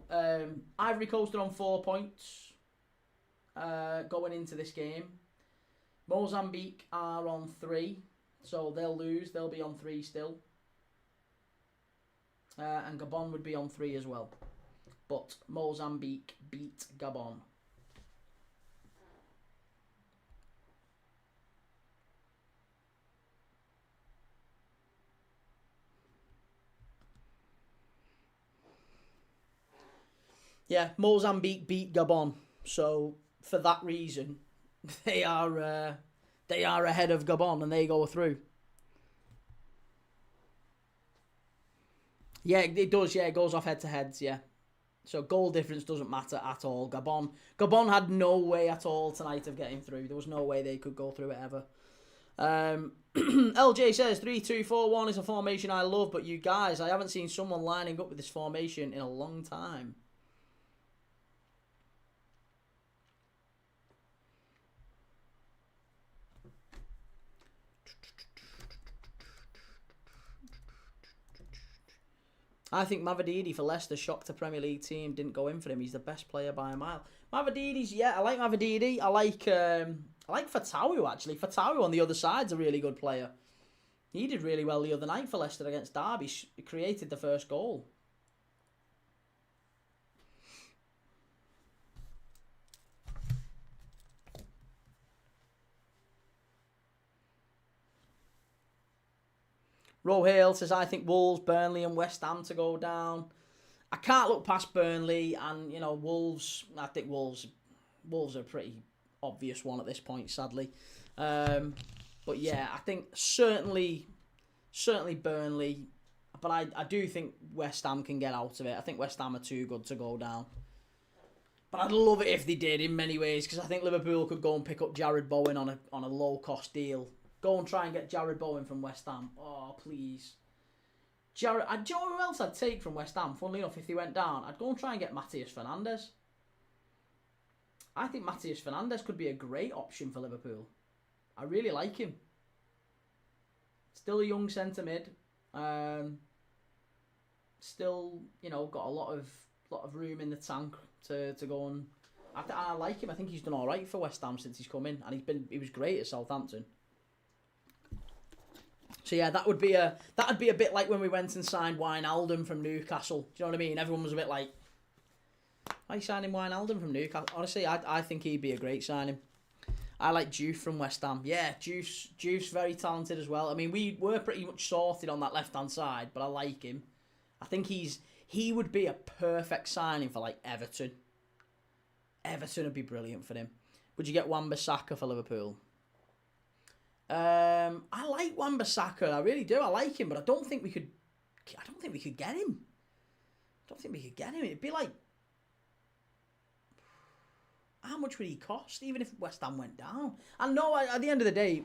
Ivory Coast are on 4 points. Going into this game. Mozambique are on 3, so they'll lose. They'll be on 3 still. And Gabon would be on 3 as well. But Mozambique beat Gabon. Yeah, Mozambique beat Gabon. So for that reason, they are ahead of Gabon and they go through. Yeah, it does. Yeah, it goes off head-to-heads, yeah. So goal difference doesn't matter at all. Gabon had no way at all tonight of getting through. There was no way they could go through it ever. LJ says 3-2-4-1 is a formation I love, but you guys, I haven't seen someone lining up with this formation in a long time. I think Mavadidi for Leicester shocked the Premier League team. Didn't go in for him. He's the best player by a mile. Mavadidi's, yeah, I like Mavadidi. I like Fatawu, actually. Fatawu on the other side's a really good player. He did really well the other night for Leicester against Derby. He created the first goal. Rohale says, I think Wolves, Burnley and West Ham to go down. I can't look past Burnley and, you know, Wolves. I think Wolves are a pretty obvious one at this point, sadly. But yeah, I think certainly Burnley. But I do think West Ham can get out of it. I think West Ham are too good to go down. But I'd love it if they did in many ways, because I think Liverpool could go and pick up Jared Bowen on a low-cost deal. Go and try and get Jared Bowen from West Ham. Oh, please. Do you know who else I'd take from West Ham? Funnily enough, if he went down, I'd go and try and get Matheus Fernandes. I think Matheus Fernandes could be a great option for Liverpool. I really like him. Still a young centre mid. Still, you know, got a lot of room in the tank to go and. I like him. I think he's done all right for West Ham since he's come in, and he was great at Southampton. So yeah, that'd be a bit like when we went and signed Wijnaldum from Newcastle. Do you know what I mean? Everyone was a bit like, why are you signing Wijnaldum from Newcastle? Honestly, I think he'd be a great signing. I like Juve from West Ham. Yeah, Juve's very talented as well. I mean, we were pretty much sorted on that left-hand side, but I like him. I think he would be a perfect signing for, like, Everton. Everton would be brilliant for him. Would you get Wan-Bissaka for Liverpool? I like Wan-Bissaka. I really do. I like him, but I don't think we could get him. It'd be like, how much would he cost, even if West Ham went down? And no, at the end of the day,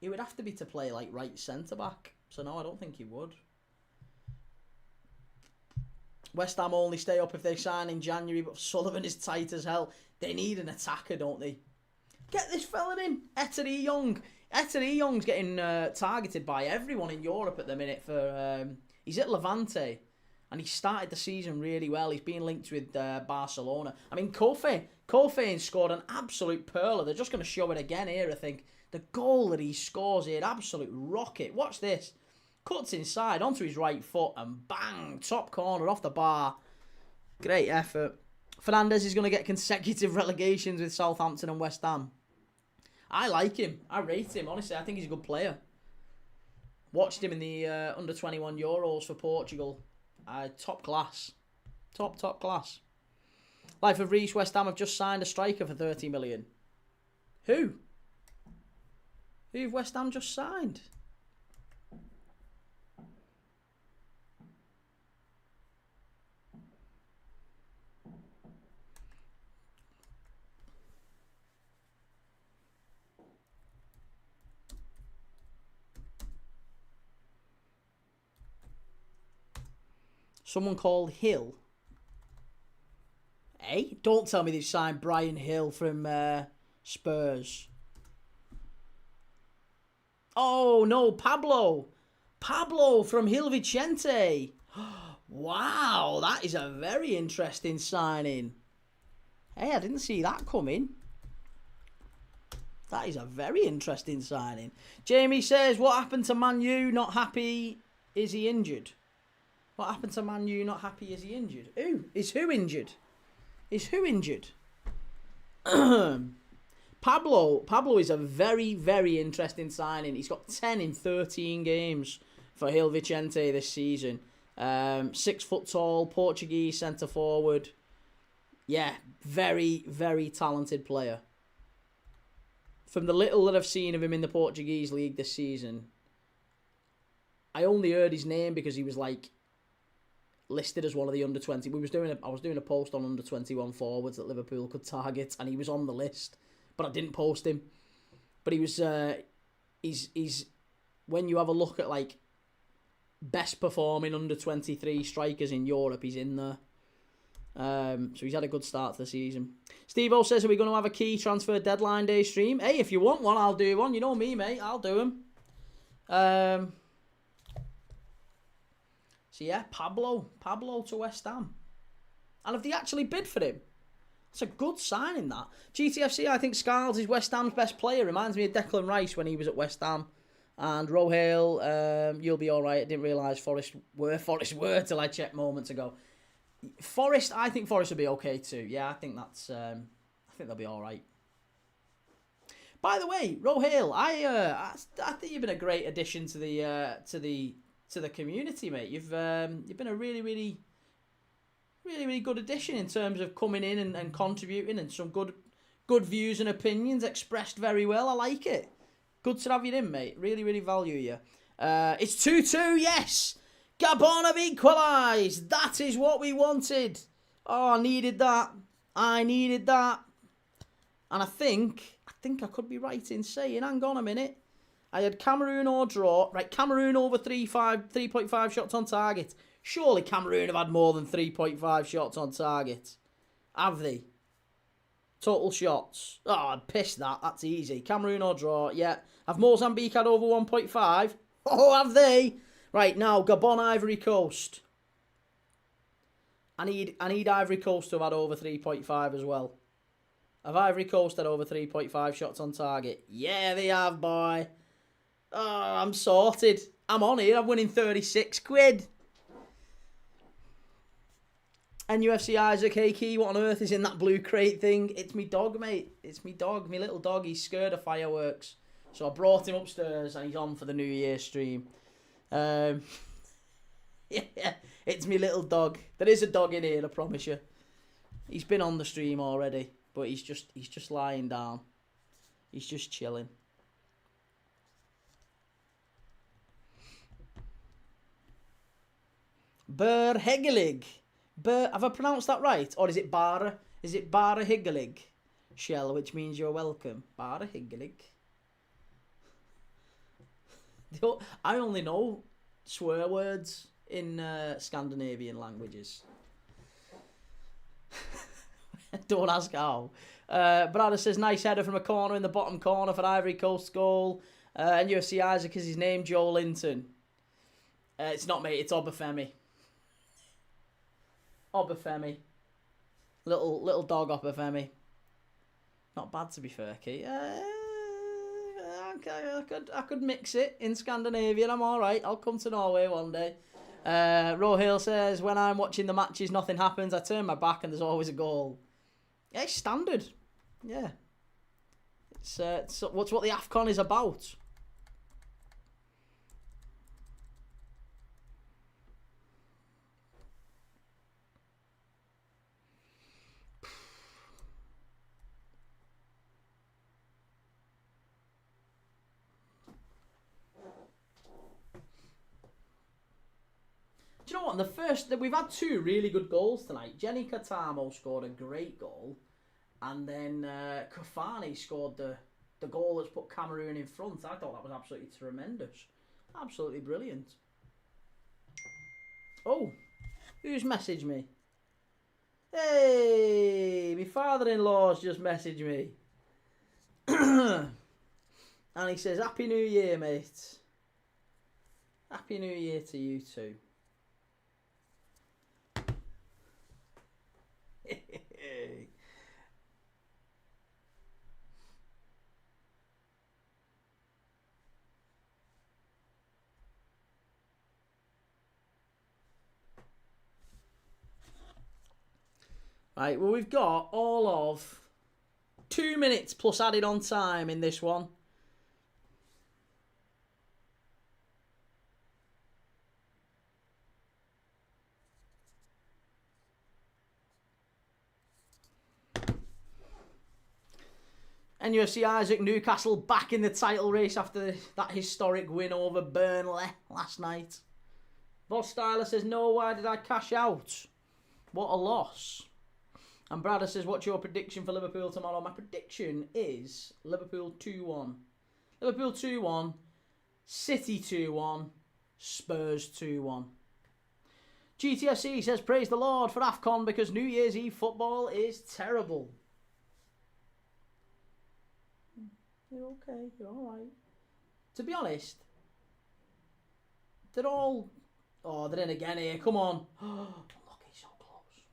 it would have to be to play like right centre back. So no, I don't think he would. West Ham only stay up if they sign in January, but Sullivan is tight as hell. They need an attacker, don't they? Get this fella in, Eteri Young. Eteri Young's getting targeted by everyone in Europe at the minute for. He's at Levante, and he started the season really well. He's being linked with Barcelona. I mean, Kofe scored an absolute pearler. They're just going to show it again here, I think. The goal that he scores here, absolute rocket. Watch this. Cuts inside onto his right foot and bang, top corner off the bar. Great effort. Fernandes is going to get consecutive relegations with Southampton and West Ham. I like him. I rate him. Honestly, I think he's a good player. Watched him in the under-21 Euros for Portugal. Top class. Top class. Life of Reece, West Ham have just signed a striker for 30 million. Who? Who have West Ham just signed? Someone called Hill. Hey, don't tell me they've signed Brian Hill from Spurs. Oh, no, Pablo. Pablo from Gil Vicente. Wow, that is a very interesting signing. Hey, I didn't see that coming. That is a very interesting signing. Jamie says, what happened to Man U? Not happy. Is he injured? What happened to Man U? Not happy. Is he injured? Who? Is who injured? Is who injured? Pablo is a very, very interesting signing. He's got 10 in 13 games for Gil Vicente this season. 6 foot tall, Portuguese centre forward. Yeah, very, very talented player. From the little that I've seen of him in the Portuguese league this season, I only heard his name because he was like listed as one of the under 20. I was doing a post on under 21 forwards that Liverpool could target, and he was on the list, but I didn't post him. But he was he's when you have a look at like best performing under 23 strikers in Europe, he's in there. So he's had a good start to the season. Steve-O says, are we going to have a key transfer deadline day stream? Hey, if you want one, I'll do one. You know me, mate. I'll do them. So yeah, Pablo to West Ham. And have they actually bid for him? It's a good signing, that. GTFC, I think Scarles is West Ham's best player. Reminds me of Declan Rice when he was at West Ham. And Rohale, you'll be all right. I didn't realise Forest were till I checked moments ago. Forest, I think Forest will be okay too. Yeah, I think they'll be all right. By the way, Rohale, I think you've been a great addition to the community, mate. You've been a really, really, really, really good addition in terms of coming in and contributing, and some good views and opinions expressed very well. I like it. Good to have you in, mate. Really, really value you. It's 2-2, yes. Gabon have equalised. That is what we wanted. Oh, I needed that. And I think I could be right in saying, hang on a minute, I had Cameroon or draw. Right, Cameroon over 3.5 shots on target. Surely Cameroon have had more than 3.5 shots on target. Have they? Total shots. Oh, I'd piss that. That's easy. Cameroon or draw. Yeah. Have Mozambique had over 1.5? Oh, have they? Right, now, Gabon, Ivory Coast. I need Ivory Coast to have had over 3.5 as well. Have Ivory Coast had over 3.5 shots on target? Yeah, they have, boy. Oh, I'm sorted. I'm on here. I'm winning 36 quid. NUFC Isaac, hey Key, what on earth is in that blue crate thing? It's me dog, mate. It's me dog, me little dog. He's scared of fireworks. So I brought him upstairs and he's on for the New Year stream. Yeah, it's me little dog. There is a dog in here, I promise you. He's been on the stream already, but he's just lying down. He's just chilling. Ber Hegelig. Have I pronounced that right? Or is it Bara? Is it Bara Higelig? Shell, which means you're welcome. Bara Higelig. I only know swear words in Scandinavian languages. Don't ask how. Brada says, nice header from a corner in the bottom corner for Ivory Coast goal. And UFC Isaac is his name, Joe Linton. It's not, mate, it's Obafemi. Obafemi. Little dog Obafemi. Not bad, to be fair, Kate. I could mix it in Scandinavian. I'm all right. I'll come to Norway one day. Rohale says, when I'm watching the matches, nothing happens. I turn my back and there's always a goal. Yeah, it's standard. Yeah. It's what the AFCON is about. Do you know what? We've had two really good goals tonight. Jenny Katamo scored a great goal, and then Kofani scored the goal that's put Cameroon in front. I thought that was absolutely tremendous, absolutely brilliant. Oh, who's messaged me? Hey, my father-in-law's just messaged me, and he says, "Happy New Year, mate. Happy New Year to you too." Right, well, we've got all of 2 minutes plus added on time in this one. And UFC Isaac, Newcastle back in the title race after that historic win over Burnley last night. Boss Styler says, no, why did I cash out? What a loss. And Brada says, what's your prediction for Liverpool tomorrow? My prediction is Liverpool 2-1. Liverpool 2-1. City 2-1. Spurs 2-1. GTFC says, praise the Lord for AFCON because New Year's Eve football is terrible. You're okay. You're all right. To be honest, they're all Oh, they're in again here. Come on. Lucky, so close.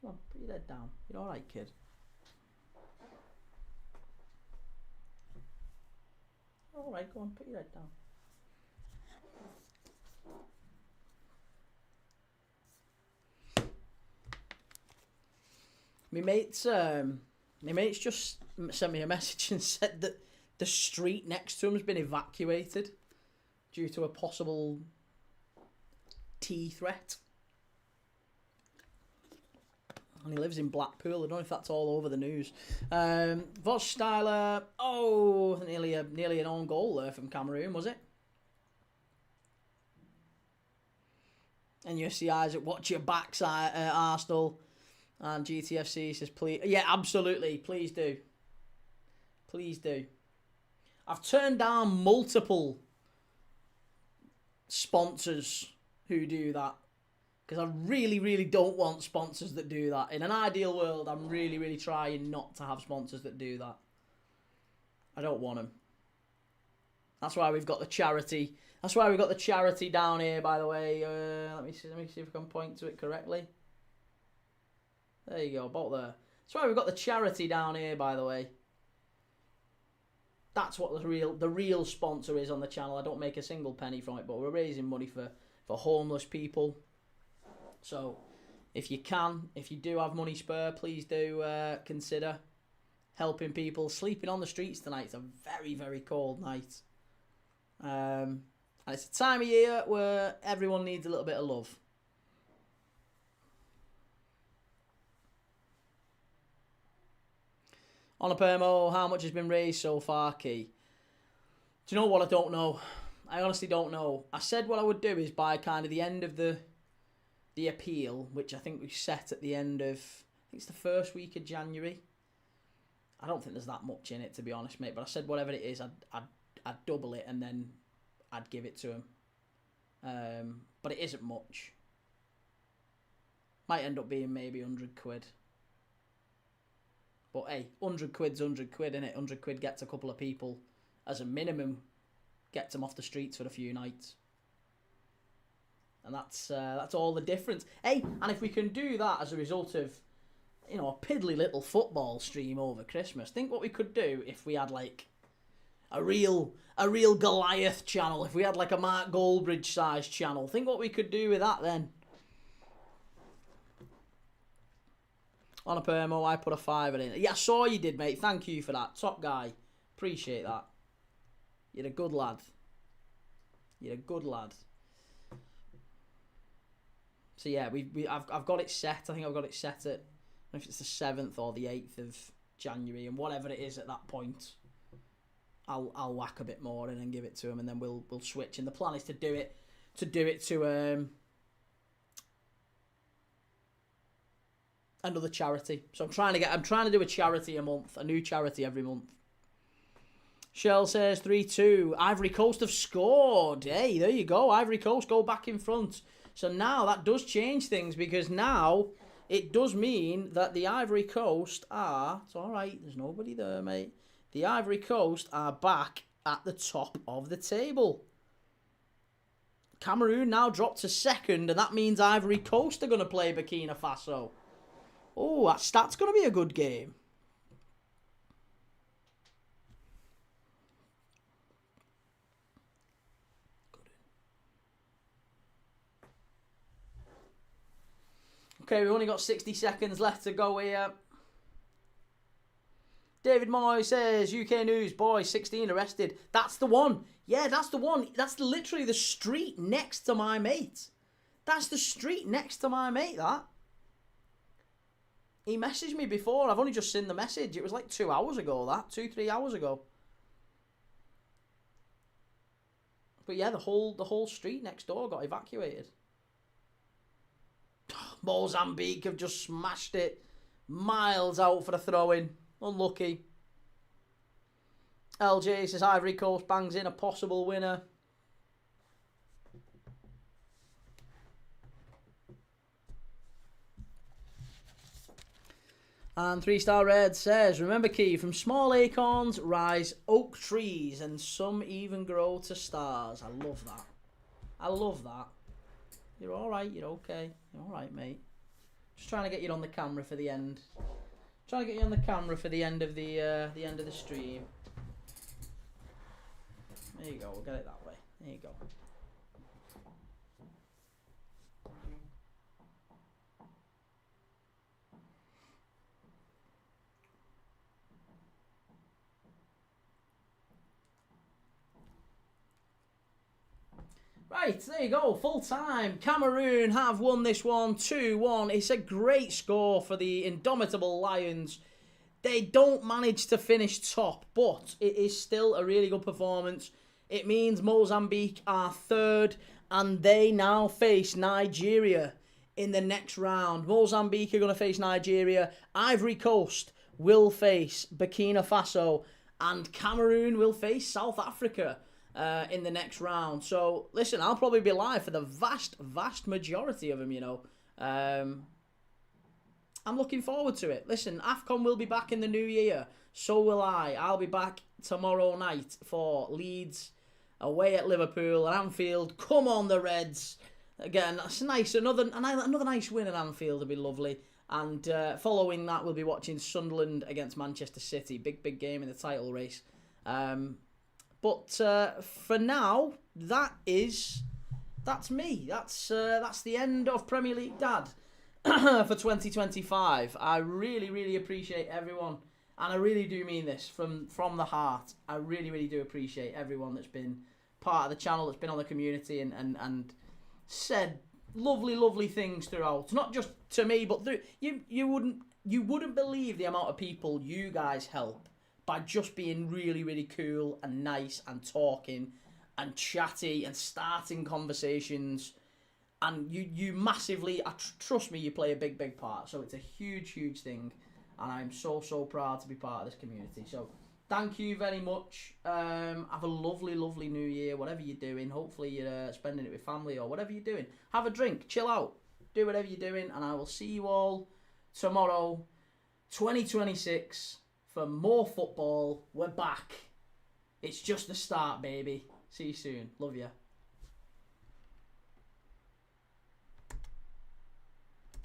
Come on, put your head down. You're all right, kid. All right, go on, put your head down. My mate's just sent me a message and said that the street next to him has been evacuated due to a possible T threat. And he lives in Blackpool. I don't know if that's all over the news. Watchalong, nearly an own goal there from Cameroon, was it? And you see Isaac, watch your backside, Arsenal. And GTFC says, please. Yeah, absolutely. Please do. Please do. I've turned down multiple sponsors who do that. Because I really, really don't want sponsors that do that. In an ideal world, I'm really, really trying not to have sponsors that do that. I don't want them. That's why we've got the charity. That's why we've got the charity down here, by the way. Let me see if I can point to it correctly. There you go, about there. That's why we've got the charity down here, by the way. That's what the real sponsor is on the channel. I don't make a single penny from it, but we're raising money for homeless people. So, if you do have money spare, please do consider helping people. Sleeping on the streets tonight. It's a very, very cold night. And it's a time of year where everyone needs a little bit of love. On a permo, how much has been raised so far, Key? Do you know what? I don't know. I honestly don't know. I said what I would do is by kind of the end of the appeal, which I think we set at the end of, I think it's the first week of January. I don't think there's that much in it, to be honest, mate. But I said whatever it is, I'd double it and then I'd give it to him. But it isn't much. Might end up being maybe 100 quid. But hey, 100 quid's 100 quid, innit? 100 quid gets a couple of people, as a minimum, gets them off the streets for a few nights. And that's all the difference. Hey, and if we can do that as a result of, a piddly little football stream over Christmas, think what we could do if we had like a real Goliath channel. If we had like a Mark Goldbridge sized channel, think what we could do with that then. On a permo, I put a $5 in. Yeah, I saw you did, mate. Thank you for that. Top guy. Appreciate that. You're a good lad. You're a good lad. So yeah, I've got it set. I think I've got it set at, I don't know if it's the 7th or the 8th of January, and whatever it is at that point, I'll whack a bit more in and give it to him, and then we'll switch. And the plan is to do it to another charity. So I'm trying to do a charity a month, a new charity every month. Shell says 3-2. Ivory Coast have scored. Hey, there you go. Ivory Coast go back in front. So now that does change things, because now it does mean that the Ivory Coast are... It's all right. There's nobody there, mate. The Ivory Coast are back at the top of the table. Cameroon now dropped to second, and that means Ivory Coast are going to play Burkina Faso. Oh, that's going to be a good game. Okay, we've only got 60 seconds left to go here. David Moy says, UK news, boy, 16 arrested. That's the one. Yeah, that's the one. That's literally the street next to my mate. That's the street next to my mate, that. He messaged me before. I've only just seen the message. It was like 2 hours ago, that. 2-3 hours ago. But yeah, the whole street next door got evacuated. Mozambique have just smashed it miles out for a throw-in. Unlucky. LJ says Ivory Coast bangs in a possible winner. And 3-star Red says, remember, Key, from small acorns rise oak trees, and some even grow to stars. I love that. I love that. You're all right. You're okay. You're all right, mate. Just trying to get you on the camera for the end. Trying to get you on the camera for the end of the stream. There you go. We'll get it that way. There you go. Right, there you go, full time. Cameroon have won this one 2-1. It's a great score for the Indomitable Lions. They don't manage to finish top, but it is still a really good performance. It means Mozambique are third, and they now face Nigeria in the next round. Mozambique are going to face Nigeria. Ivory Coast will face Burkina Faso, and Cameroon will face South Africa in the next round. So, listen, I'll probably be live for the vast majority of them, you know. I'm looking forward to it. Listen, AFCON will be back in the new year. So will I. I'll be back tomorrow night for Leeds away at Liverpool and Anfield. Come on, the Reds. Again, that's nice. Another nice win at Anfield would be lovely. And following that, we'll be watching Sunderland against Manchester City. Big game in the title race. But for now, that's me. That's the end of Premier League Dad for 2025. I really appreciate everyone, and I really do mean this from the heart. I really do appreciate everyone that's been part of the channel, that's been on the community, and said lovely things throughout. Not just to me, but through you wouldn't believe the amount of people you guys help by just being really cool and nice and talking and chatty and starting conversations. And you massively, trust me, you play a big part. So it's a huge thing. And I'm so proud to be part of this community. So thank you very much. Have a lovely new year, whatever you're doing. Hopefully you're spending it with family or whatever you're doing. Have a drink, chill out, do whatever you're doing. And I will see you all tomorrow, 2026. For more football. We're back. It's just the start, baby. See you soon. Love you.